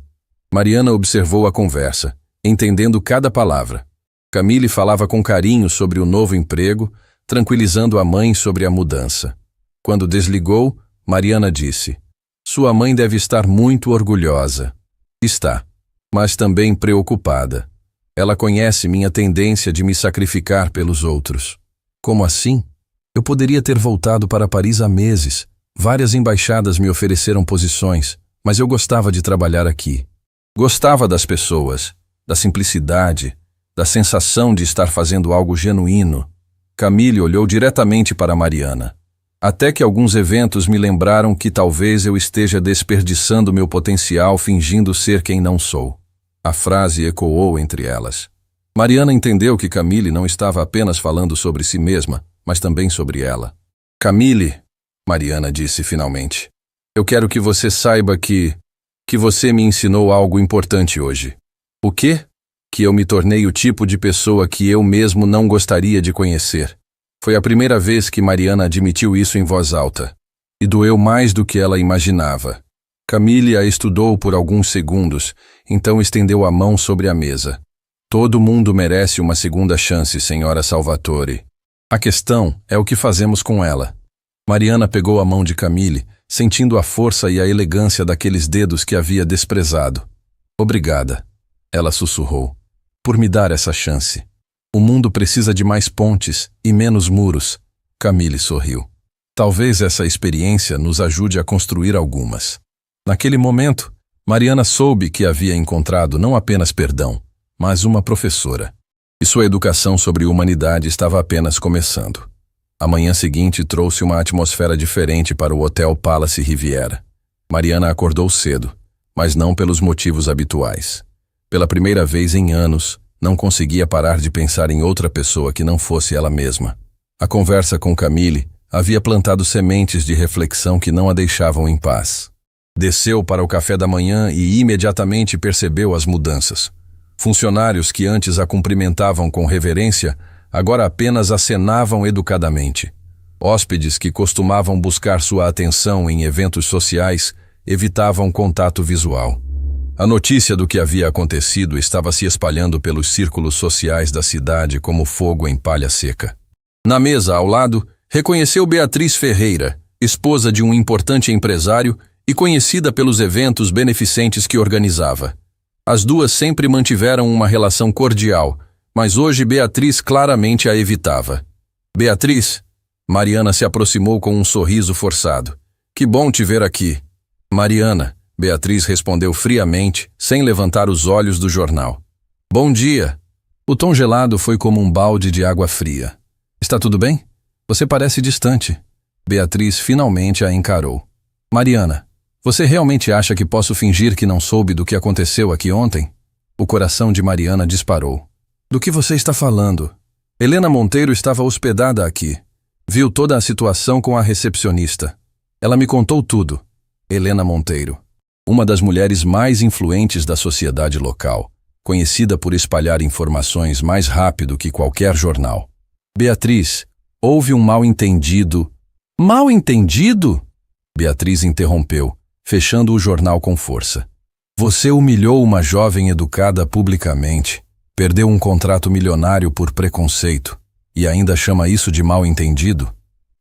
Mariana observou a conversa, entendendo cada palavra. Camille falava com carinho sobre o novo emprego, tranquilizando a mãe sobre a mudança. Quando desligou, Mariana disse: Sua mãe deve estar muito orgulhosa. Está, mas também preocupada. Ela conhece minha tendência de me sacrificar pelos outros. Como assim? Eu poderia ter voltado para Paris há meses. Várias embaixadas me ofereceram posições, mas eu gostava de trabalhar aqui. Gostava das pessoas, da simplicidade, da sensação de estar fazendo algo genuíno. Camille olhou diretamente para Mariana. Até que alguns eventos me lembraram que talvez eu esteja desperdiçando meu potencial fingindo ser quem não sou. A frase ecoou entre elas. Mariana entendeu que Camille não estava apenas falando sobre si mesma, mas também sobre ela. Camille, Mariana disse finalmente, eu quero que você saiba que você me ensinou algo importante hoje. O quê? Que eu me tornei o tipo de pessoa que eu mesmo não gostaria de conhecer. Foi a primeira vez que Mariana admitiu isso em voz alta. E doeu mais do que ela imaginava. Camille a estudou por alguns segundos, então estendeu a mão sobre a mesa. Todo mundo merece uma segunda chance, senhora Salvatore. A questão é o que fazemos com ela. Mariana pegou a mão de Camille, sentindo a força e a elegância daqueles dedos que havia desprezado. Obrigada, ela sussurrou, por me dar essa chance. O mundo precisa de mais pontes e menos muros. Camille sorriu. Talvez essa experiência nos ajude a construir algumas. Naquele momento, Mariana soube que havia encontrado não apenas perdão, mas uma professora. E sua educação sobre humanidade estava apenas começando. A manhã seguinte trouxe uma atmosfera diferente para o Hotel Palace Riviera. Mariana acordou cedo, mas não pelos motivos habituais. Pela primeira vez em anos, não conseguia parar de pensar em outra pessoa que não fosse ela mesma. A conversa com Camille havia plantado sementes de reflexão que não a deixavam em paz. Desceu para o café da manhã e imediatamente percebeu as mudanças. Funcionários que antes a cumprimentavam com reverência, agora apenas acenavam educadamente. Hóspedes que costumavam buscar sua atenção em eventos sociais, evitavam contato visual. A notícia do que havia acontecido estava se espalhando pelos círculos sociais da cidade como fogo em palha seca. Na mesa ao lado, reconheceu Beatriz Ferreira, esposa de um importante empresário e conhecida pelos eventos beneficentes que organizava. As duas sempre mantiveram uma relação cordial, mas hoje Beatriz claramente a evitava. Beatriz, Mariana se aproximou com um sorriso forçado. Que bom te ver aqui. Mariana, Beatriz respondeu friamente, sem levantar os olhos do jornal. Bom dia. O tom gelado foi como um balde de água fria. Está tudo bem? Você parece distante. Beatriz finalmente a encarou. Mariana, você realmente acha que posso fingir que não soube do que aconteceu aqui ontem? O coração de Mariana disparou. Do que você está falando? Helena Monteiro estava hospedada aqui. Viu toda a situação com a recepcionista. Ela me contou tudo. Helena Monteiro, uma das mulheres mais influentes da sociedade local, conhecida por espalhar informações mais rápido que qualquer jornal. Beatriz, houve um mal-entendido. Mal-entendido? Beatriz interrompeu, fechando o jornal com força. Você humilhou uma jovem educada publicamente, perdeu um contrato milionário por preconceito e ainda chama isso de mal-entendido?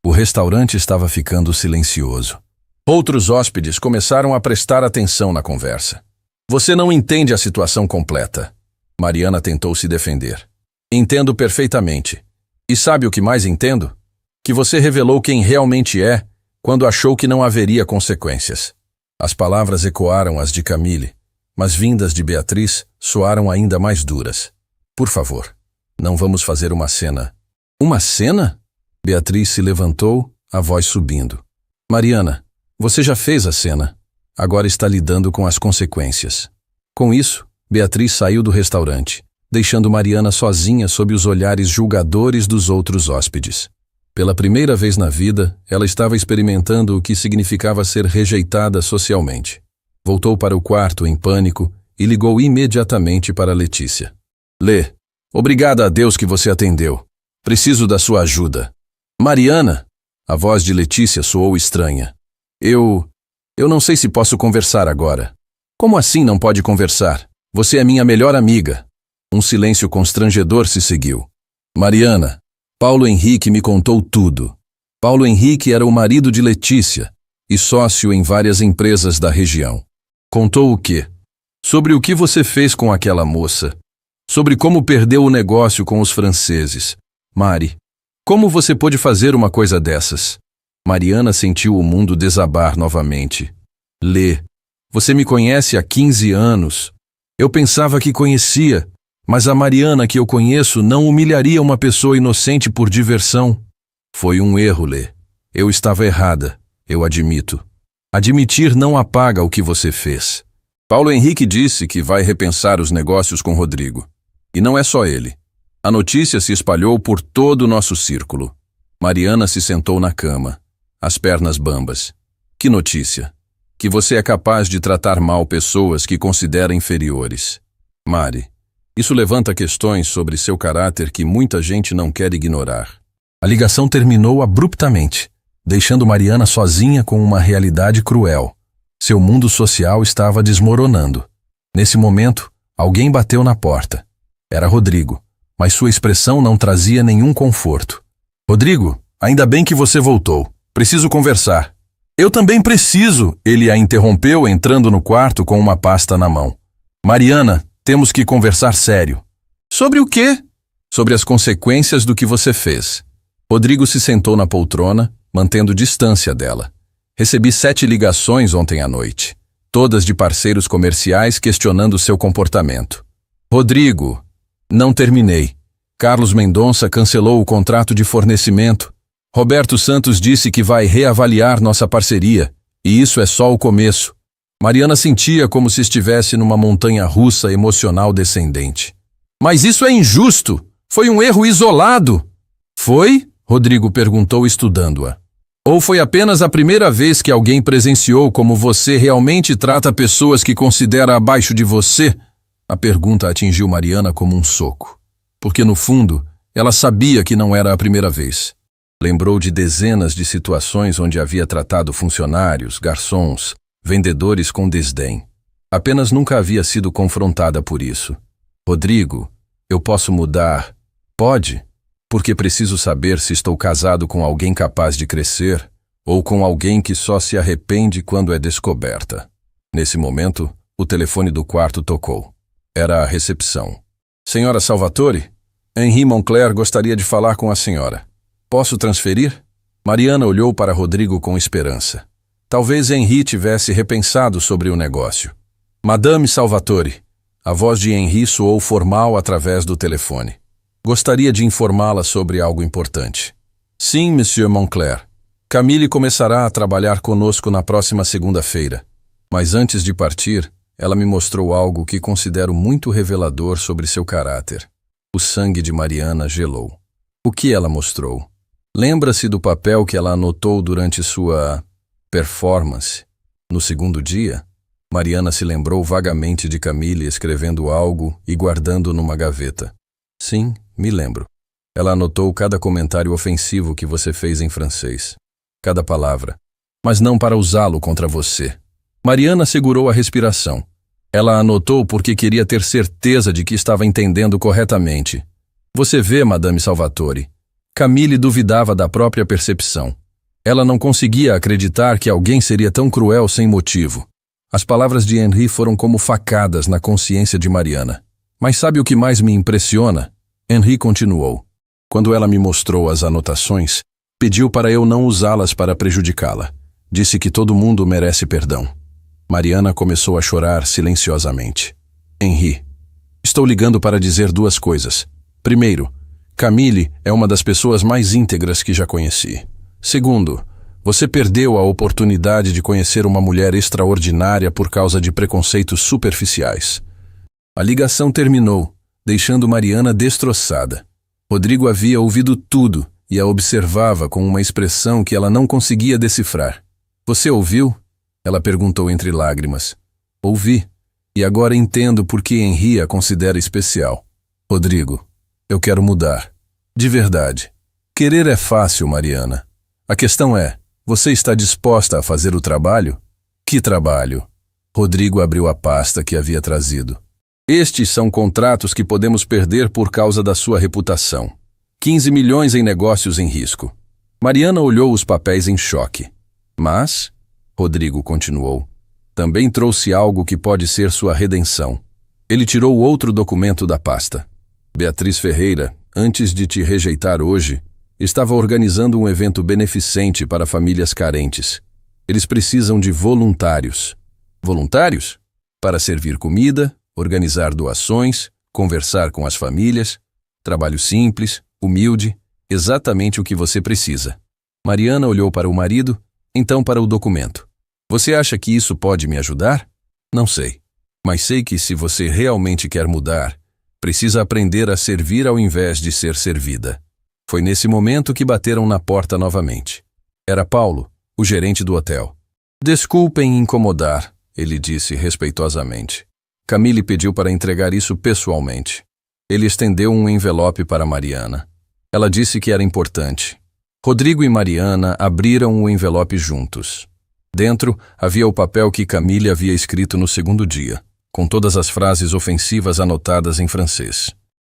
O restaurante estava ficando silencioso. Outros hóspedes começaram a prestar atenção na conversa. Você não entende a situação completa. Mariana tentou se defender. Entendo perfeitamente. E sabe o que mais entendo? Que você revelou quem realmente é quando achou que não haveria consequências. As palavras ecoaram as de Camille, mas vindas de Beatriz soaram ainda mais duras. Por favor, não vamos fazer uma cena. Uma cena? Beatriz se levantou, a voz subindo. Mariana, você já fez a cena. Agora está lidando com as consequências. Com isso, Beatriz saiu do restaurante, deixando Mariana sozinha sob os olhares julgadores dos outros hóspedes. Pela primeira vez na vida, ela estava experimentando o que significava ser rejeitada socialmente. Voltou para o quarto em pânico e ligou imediatamente para Letícia. Lê, obrigada a Deus que você atendeu. Preciso da sua ajuda. Mariana? A voz de Letícia soou estranha. Eu não sei se posso conversar agora. Como assim não pode conversar? Você é minha melhor amiga. Um silêncio constrangedor se seguiu. Mariana, Paulo Henrique me contou tudo. Paulo Henrique era o marido de Letícia e sócio em várias empresas da região. Contou o quê? Sobre o que você fez com aquela moça. Sobre como perdeu o negócio com os franceses. Mari, como você pôde fazer uma coisa dessas? Mariana sentiu o mundo desabar novamente. Lê, você me conhece há 15 anos. Eu pensava que conhecia, mas a Mariana que eu conheço não humilharia uma pessoa inocente por diversão. Foi um erro, Lê. Eu estava errada, eu admito. Admitir não apaga o que você fez. Paulo Henrique disse que vai repensar os negócios com Rodrigo. E não é só ele. A notícia se espalhou por todo o nosso círculo. Mariana se sentou na cama, as pernas bambas. Que notícia? Que você é capaz de tratar mal pessoas que considera inferiores. Mari, isso levanta questões sobre seu caráter que muita gente não quer ignorar. A ligação terminou abruptamente, deixando Mariana sozinha com uma realidade cruel. Seu mundo social estava desmoronando. Nesse momento, alguém bateu na porta. Era Rodrigo, mas sua expressão não trazia nenhum conforto. Rodrigo, ainda bem que você voltou. Preciso conversar. Eu também preciso, ele a interrompeu entrando no quarto com uma pasta na mão. Mariana, temos que conversar sério. Sobre o quê? Sobre as consequências do que você fez. Rodrigo se sentou na poltrona, mantendo distância dela. Recebi 7 ligações ontem à noite, todas de parceiros comerciais questionando seu comportamento. Rodrigo, não terminei. Carlos Mendonça cancelou o contrato de fornecimento. Roberto Santos disse que vai reavaliar nossa parceria, e isso é só o começo. Mariana sentia como se estivesse numa montanha-russa emocional descendente. Mas isso é injusto! Foi um erro isolado! Foi? Rodrigo perguntou estudando-a. Ou foi apenas a primeira vez que alguém presenciou como você realmente trata pessoas que considera abaixo de você? A pergunta atingiu Mariana como um soco. Porque no fundo, ela sabia que não era a primeira vez. Lembrou de dezenas de situações onde havia tratado funcionários, garçons, vendedores com desdém. Apenas nunca havia sido confrontada por isso. Rodrigo, eu posso mudar? Pode? Porque preciso saber se estou casado com alguém capaz de crescer ou com alguém que só se arrepende quando é descoberta. Nesse momento, o telefone do quarto tocou. Era a recepção. Senhora Salvatore? Henri Moncler gostaria de falar com a senhora. Posso transferir? Mariana olhou para Rodrigo com esperança. Talvez Henri tivesse repensado sobre o negócio. Madame Salvatore. A voz de Henri soou formal através do telefone. Gostaria de informá-la sobre algo importante. Sim, Monsieur Moncler. Camille começará a trabalhar conosco na próxima segunda-feira. Mas antes de partir, ela me mostrou algo que considero muito revelador sobre seu caráter. O sangue de Mariana gelou. O que ela mostrou? Lembra-se do papel que ela anotou durante sua performance? No segundo dia, Mariana se lembrou vagamente de Camille escrevendo algo e guardando numa gaveta. Sim, me lembro. Ela anotou cada comentário ofensivo que você fez em francês. Cada palavra. Mas não para usá-lo contra você. Mariana segurou a respiração. Ela anotou porque queria ter certeza de que estava entendendo corretamente. Você vê, Madame Salvatore. Camille duvidava da própria percepção. Ela não conseguia acreditar que alguém seria tão cruel sem motivo. As palavras de Henri foram como facadas na consciência de Mariana. Mas sabe o que mais me impressiona? Henri continuou. Quando ela me mostrou as anotações, pediu para eu não usá-las para prejudicá-la. Disse que todo mundo merece perdão. Mariana começou a chorar silenciosamente. Henri, estou ligando para dizer duas coisas. Primeiro, Camille é uma das pessoas mais íntegras que já conheci. Segundo, você perdeu a oportunidade de conhecer uma mulher extraordinária por causa de preconceitos superficiais. A ligação terminou, deixando Mariana destroçada. Rodrigo havia ouvido tudo e a observava com uma expressão que ela não conseguia decifrar. Você ouviu? Ela perguntou entre lágrimas. Ouvi, e agora entendo por que Henri a considera especial. Rodrigo, eu quero mudar. De verdade. Querer é fácil, Mariana. A questão é, você está disposta a fazer o trabalho? Que trabalho? Rodrigo abriu a pasta que havia trazido. Estes são contratos que podemos perder por causa da sua reputação. 15 milhões em negócios em risco. Mariana olhou os papéis em choque. Mas, Rodrigo continuou, também trouxe algo que pode ser sua redenção. Ele tirou outro documento da pasta. Beatriz Ferreira, antes de te rejeitar hoje, estava organizando um evento beneficente para famílias carentes. Eles precisam de voluntários. Voluntários? Para servir comida, organizar doações, conversar com as famílias. Trabalho simples, humilde, exatamente o que você precisa. Mariana olhou para o marido, então para o documento. Você acha que isso pode me ajudar? Não sei. Mas sei que se você realmente quer mudar, precisa aprender a servir ao invés de ser servida. Foi nesse momento que bateram na porta novamente. Era Paulo, o gerente do hotel. Desculpem incomodar, ele disse respeitosamente. Camille pediu para entregar isso pessoalmente. Ele estendeu um envelope para Mariana. Ela disse que era importante. Rodrigo e Mariana abriram o envelope juntos. Dentro havia o papel que Camille havia escrito no segundo dia, com todas as frases ofensivas anotadas em francês.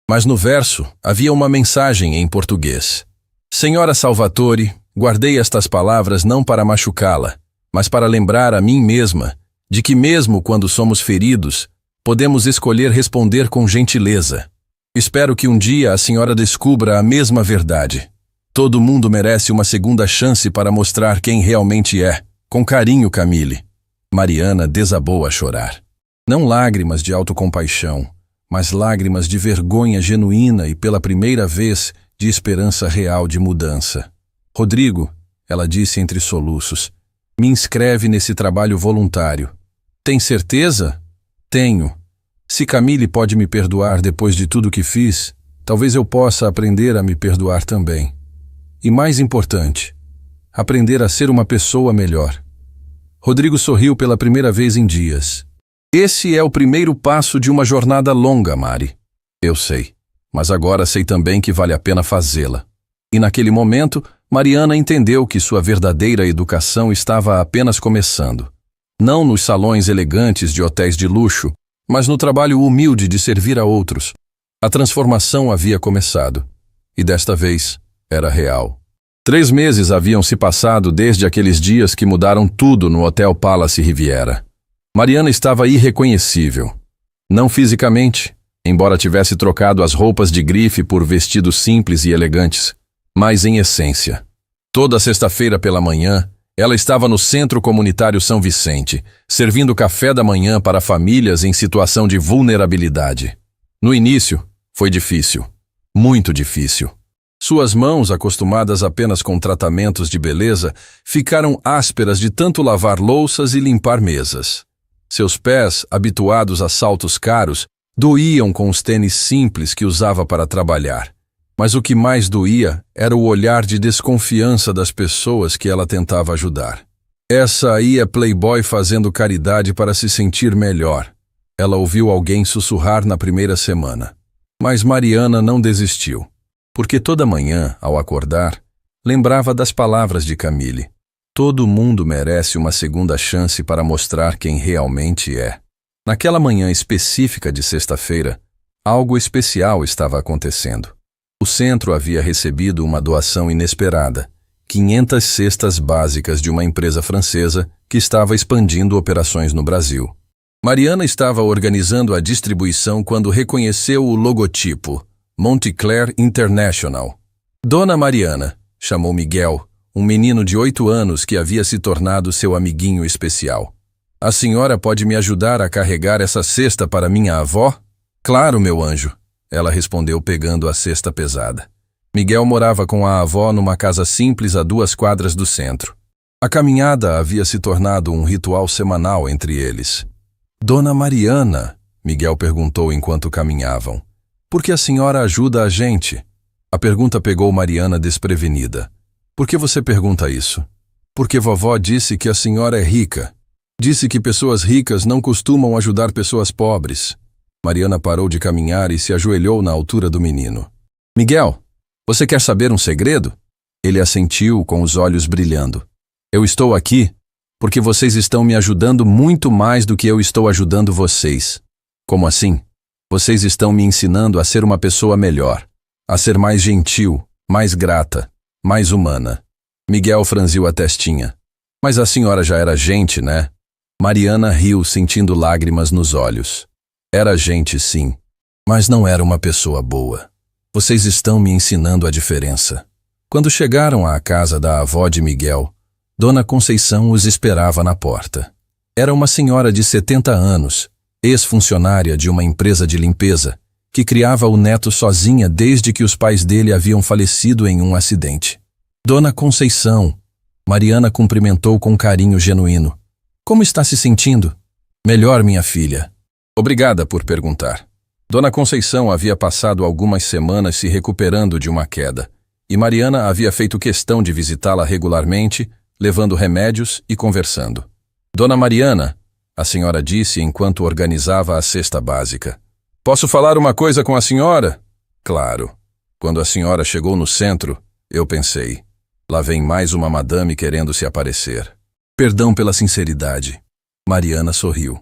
Mas no verso havia uma mensagem em português. Senhora Salvatore, guardei estas palavras não para machucá-la, mas para lembrar a mim mesma de que mesmo quando somos feridos, podemos escolher responder com gentileza. Espero que um dia a senhora descubra a mesma verdade. Todo mundo merece uma segunda chance para mostrar quem realmente é. Com carinho, Camille. Mariana desabou a chorar. Não lágrimas de autocompaixão, mas lágrimas de vergonha genuína e, pela primeira vez, de esperança real de mudança. Rodrigo, ela disse entre soluços, me inscreve nesse trabalho voluntário. Tem certeza? Tenho. Se Camille pode me perdoar depois de tudo que fiz, talvez eu possa aprender a me perdoar também. E mais importante, aprender a ser uma pessoa melhor. Rodrigo sorriu pela primeira vez em dias. Esse é o primeiro passo de uma jornada longa, Mari. Eu sei, mas agora sei também que vale a pena fazê-la. E naquele momento, Mariana entendeu que sua verdadeira educação estava apenas começando. Não nos salões elegantes de hotéis de luxo, mas no trabalho humilde de servir a outros. A transformação havia começado. E desta vez, era real. 3 meses haviam se passado desde aqueles dias que mudaram tudo no Hotel Palace Riviera. Mariana estava irreconhecível. Não fisicamente, embora tivesse trocado as roupas de grife por vestidos simples e elegantes, mas em essência. Toda sexta-feira pela manhã, ela estava no Centro Comunitário São Vicente, servindo café da manhã para famílias em situação de vulnerabilidade. No início, foi difícil. Muito difícil. Suas mãos, acostumadas apenas com tratamentos de beleza, ficaram ásperas de tanto lavar louças e limpar mesas. Seus pés, habituados a saltos caros, doíam com os tênis simples que usava para trabalhar. Mas o que mais doía era o olhar de desconfiança das pessoas que ela tentava ajudar. Essa aí é playboy fazendo caridade para se sentir melhor. Ela ouviu alguém sussurrar na primeira semana. Mas Mariana não desistiu, porque toda manhã, ao acordar, lembrava das palavras de Camille. Todo mundo merece uma segunda chance para mostrar quem realmente é. Naquela manhã específica de sexta-feira, algo especial estava acontecendo. O centro havia recebido uma doação inesperada, 500 cestas básicas de uma empresa francesa que estava expandindo operações no Brasil. Mariana estava organizando a distribuição quando reconheceu o logotipo Montclair International. Dona Mariana, chamou Miguel, um menino de 8 anos que havia se tornado seu amiguinho especial. A senhora pode me ajudar a carregar essa cesta para minha avó? Claro, meu anjo, ela respondeu pegando a cesta pesada. Miguel morava com a avó numa casa simples a 2 quadras do centro. A caminhada havia se tornado um ritual semanal entre eles. Dona Mariana, Miguel perguntou enquanto caminhavam, por que a senhora ajuda a gente? A pergunta pegou Mariana desprevenida. Por que você pergunta isso? Porque vovó disse que a senhora é rica. Disse que pessoas ricas não costumam ajudar pessoas pobres. Mariana parou de caminhar e se ajoelhou na altura do menino. Miguel, você quer saber um segredo? Ele assentiu com os olhos brilhando. Eu estou aqui porque vocês estão me ajudando muito mais do que eu estou ajudando vocês. Como assim? Vocês estão me ensinando a ser uma pessoa melhor, a ser mais gentil, mais grata, mais humana. Miguel franziu a testinha. Mas a senhora já era gente, né? Mariana riu, sentindo lágrimas nos olhos. Era gente, sim, mas não era uma pessoa boa. Vocês estão me ensinando a diferença. Quando chegaram à casa da avó de Miguel, Dona Conceição os esperava na porta. Era uma senhora de 70 anos, ex-funcionária de uma empresa de limpeza, que criava o neto sozinha desde que os pais dele haviam falecido em um acidente. Dona Conceição, Mariana cumprimentou com carinho genuíno. Como está se sentindo? Melhor, minha filha. Obrigada por perguntar. Dona Conceição havia passado algumas semanas se recuperando de uma queda, e Mariana havia feito questão de visitá-la regularmente, levando remédios e conversando. Dona Mariana, a senhora disse enquanto organizava a cesta básica. Posso falar uma coisa com a senhora? Claro. Quando a senhora chegou no centro, eu pensei, lá vem mais uma madame querendo se aparecer. Perdão pela sinceridade. Mariana sorriu.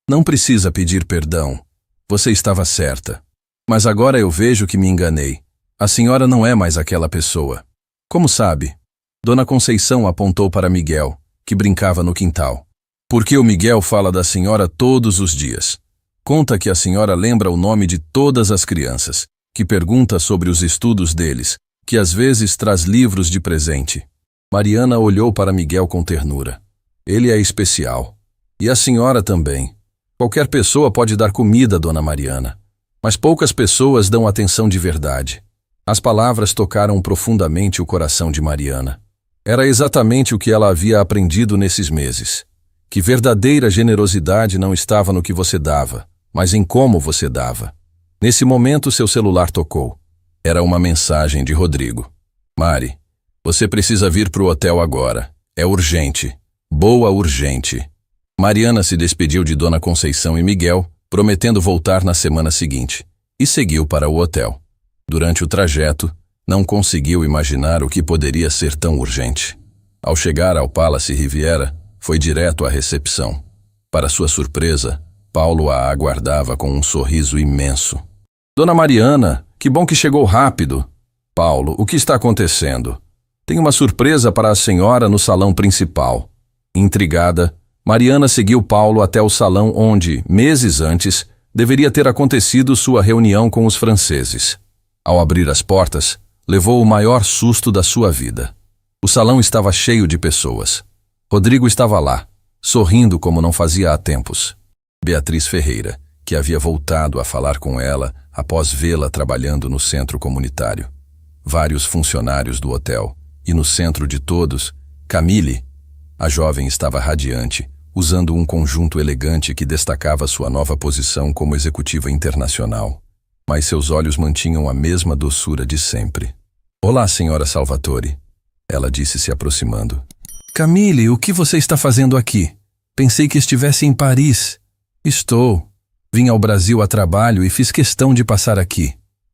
Não precisa pedir perdão. Você estava certa. Mas agora eu vejo que me enganei. A senhora não é mais aquela pessoa. Como sabe? Dona Conceição apontou para Miguel, que brincava no quintal. Porque o Miguel fala da senhora todos os dias. Conta que a senhora lembra o nome de todas as crianças, que pergunta sobre os estudos deles, que às vezes traz livros de presente. Mariana olhou para Miguel com ternura. Ele é especial. E a senhora também. Qualquer pessoa pode dar comida, Dona Mariana, mas poucas pessoas dão atenção de verdade. As palavras tocaram profundamente o coração de Mariana. Era exatamente o que ela havia aprendido nesses meses. Que verdadeira generosidade não estava no que você dava, mas em como você dava. Nesse momento, seu celular tocou. Era uma mensagem de Rodrigo. Mari, você precisa vir para o hotel agora. É urgente. Boa urgente. Mariana se despediu de Dona Conceição e Miguel, prometendo voltar na semana seguinte, e seguiu para o hotel. Durante o trajeto, não conseguiu imaginar o que poderia ser tão urgente. Ao chegar ao Palace Riviera, foi direto à recepção. Para sua surpresa, Paulo a aguardava com um sorriso imenso. Dona Mariana, que bom que chegou rápido. Paulo, o que está acontecendo? Tem uma surpresa para a senhora no salão principal. Intrigada, Mariana seguiu Paulo até o salão onde, meses antes, deveria ter acontecido sua reunião com os franceses. Ao abrir as portas, levou o maior susto da sua vida. O salão estava cheio de pessoas. Rodrigo estava lá, sorrindo como não fazia há tempos. Beatriz Ferreira, que havia voltado a falar com ela após vê-la trabalhando no centro comunitário. Vários funcionários do hotel, e no centro de todos, Camille. A jovem estava radiante, usando um conjunto elegante que destacava sua nova posição como executiva internacional. Mas seus olhos mantinham a mesma doçura de sempre. Olá, senhora Salvatore, ela disse se aproximando. Camille, o que você está fazendo aqui? Pensei que estivesse em Paris. Estou. Vim ao Brasil a trabalho e fiz questão de passar aqui.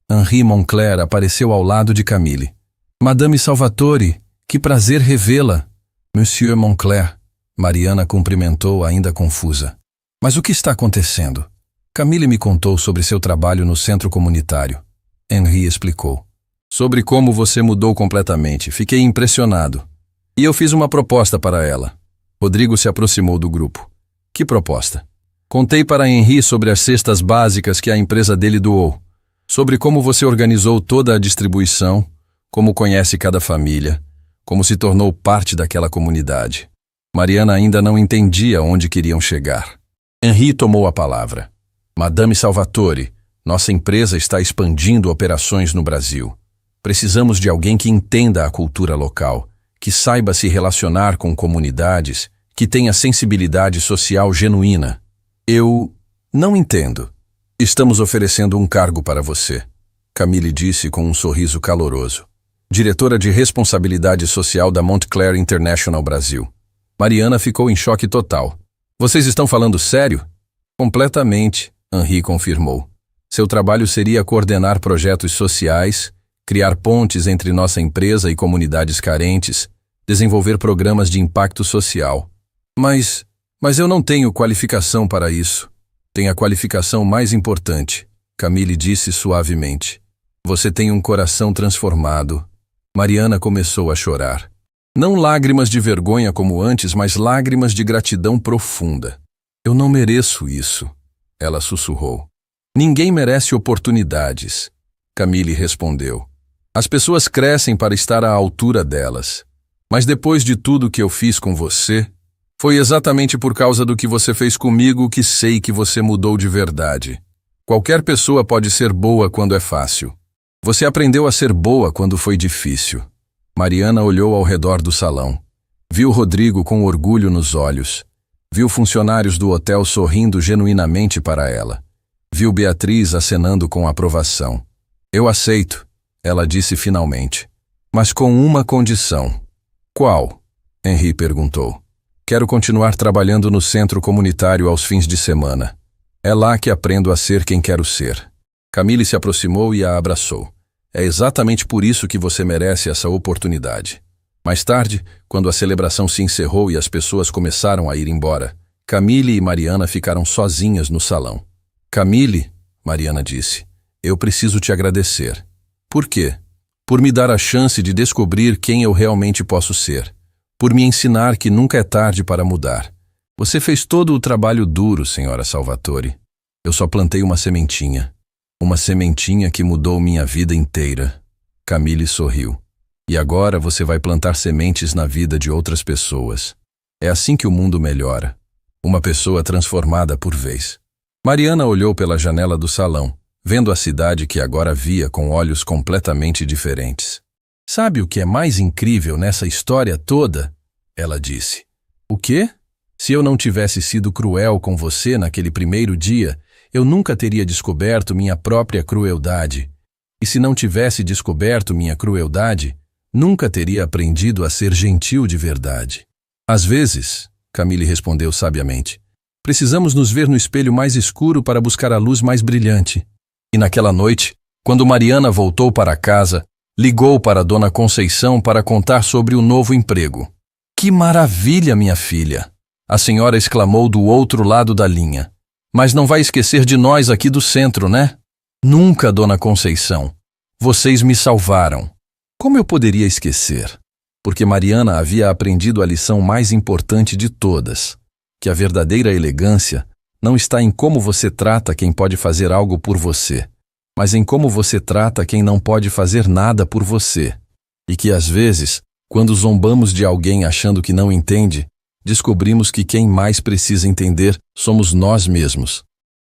Henri Moncler apareceu ao lado de Camille. Madame Salvatore, que prazer revê-la. Monsieur Moncler. Mariana cumprimentou, ainda confusa. Mas o que está acontecendo? Camille me contou sobre seu trabalho no centro comunitário. Henri explicou. Sobre como você mudou completamente. Fiquei impressionado. E eu fiz uma proposta para ela. Rodrigo se aproximou do grupo. Que proposta? Contei para Henri sobre as cestas básicas que a empresa dele doou. Sobre como você organizou toda a distribuição, como conhece cada família, como se tornou parte daquela comunidade. Mariana ainda não entendia onde queriam chegar. Henri tomou a palavra. Madame Salvatore, nossa empresa está expandindo operações no Brasil. Precisamos de alguém que entenda a cultura local, que saiba se relacionar com comunidades, que tenha sensibilidade social genuína. Eu não entendo. Estamos oferecendo um cargo para você, Camille disse com um sorriso caloroso. Diretora de Responsabilidade Social da Montclair International Brasil. Mariana ficou em choque total. Vocês estão falando sério? Completamente, Henri confirmou. Seu trabalho seria coordenar projetos sociais, criar pontes entre nossa empresa e comunidades carentes, desenvolver programas de impacto social. Mas eu não tenho qualificação para isso. Tem a qualificação mais importante, Camille disse suavemente. Você tem um coração transformado. Mariana começou a chorar. Não lágrimas de vergonha como antes, mas lágrimas de gratidão profunda. Eu não mereço isso, ela sussurrou. Ninguém merece oportunidades, Camille respondeu. As pessoas crescem para estar à altura delas. Mas depois de tudo que eu fiz com você, foi exatamente por causa do que você fez comigo que sei que você mudou de verdade. Qualquer pessoa pode ser boa quando é fácil. Você aprendeu a ser boa quando foi difícil. Mariana olhou ao redor do salão. Viu Rodrigo com orgulho nos olhos. Viu funcionários do hotel sorrindo genuinamente para ela. Viu Beatriz acenando com aprovação. Eu aceito, ela disse finalmente. Mas com uma condição. Qual? Henri perguntou. Quero continuar trabalhando no centro comunitário aos fins de semana. É lá que aprendo a ser quem quero ser. Camille se aproximou e a abraçou. É exatamente por isso que você merece essa oportunidade. Mais tarde, quando a celebração se encerrou e as pessoas começaram a ir embora, Camille e Mariana ficaram sozinhas no salão. Camille, Mariana disse, eu preciso te agradecer. Por quê? Por me dar a chance de descobrir quem eu realmente posso ser. Por me ensinar que nunca é tarde para mudar. Você fez todo o trabalho duro, senhora Salvatore. Eu só plantei uma sementinha. Uma sementinha que mudou minha vida inteira. Camille sorriu. E agora você vai plantar sementes na vida de outras pessoas. É assim que o mundo melhora. Uma pessoa transformada por vez. Mariana olhou pela janela do salão, vendo a cidade que agora via com olhos completamente diferentes. Sabe o que é mais incrível nessa história toda? Ela disse. O quê? Se eu não tivesse sido cruel com você naquele primeiro dia, eu nunca teria descoberto minha própria crueldade. E se não tivesse descoberto minha crueldade, nunca teria aprendido a ser gentil de verdade. Às vezes, Camille respondeu sabiamente, precisamos nos ver no espelho mais escuro para buscar a luz mais brilhante. E naquela noite, quando Mariana voltou para casa, ligou para Dona Conceição para contar sobre o novo emprego. Que maravilha, minha filha! A senhora exclamou do outro lado da linha. Mas não vai esquecer de nós aqui do centro, né? Nunca, Dona Conceição. Vocês me salvaram. Como eu poderia esquecer? Porque Mariana havia aprendido a lição mais importante de todas, que a verdadeira elegância não está em como você trata quem pode fazer algo por você, mas em como você trata quem não pode fazer nada por você. E que às vezes, quando zombamos de alguém achando que não entende, descobrimos que quem mais precisa entender somos nós mesmos.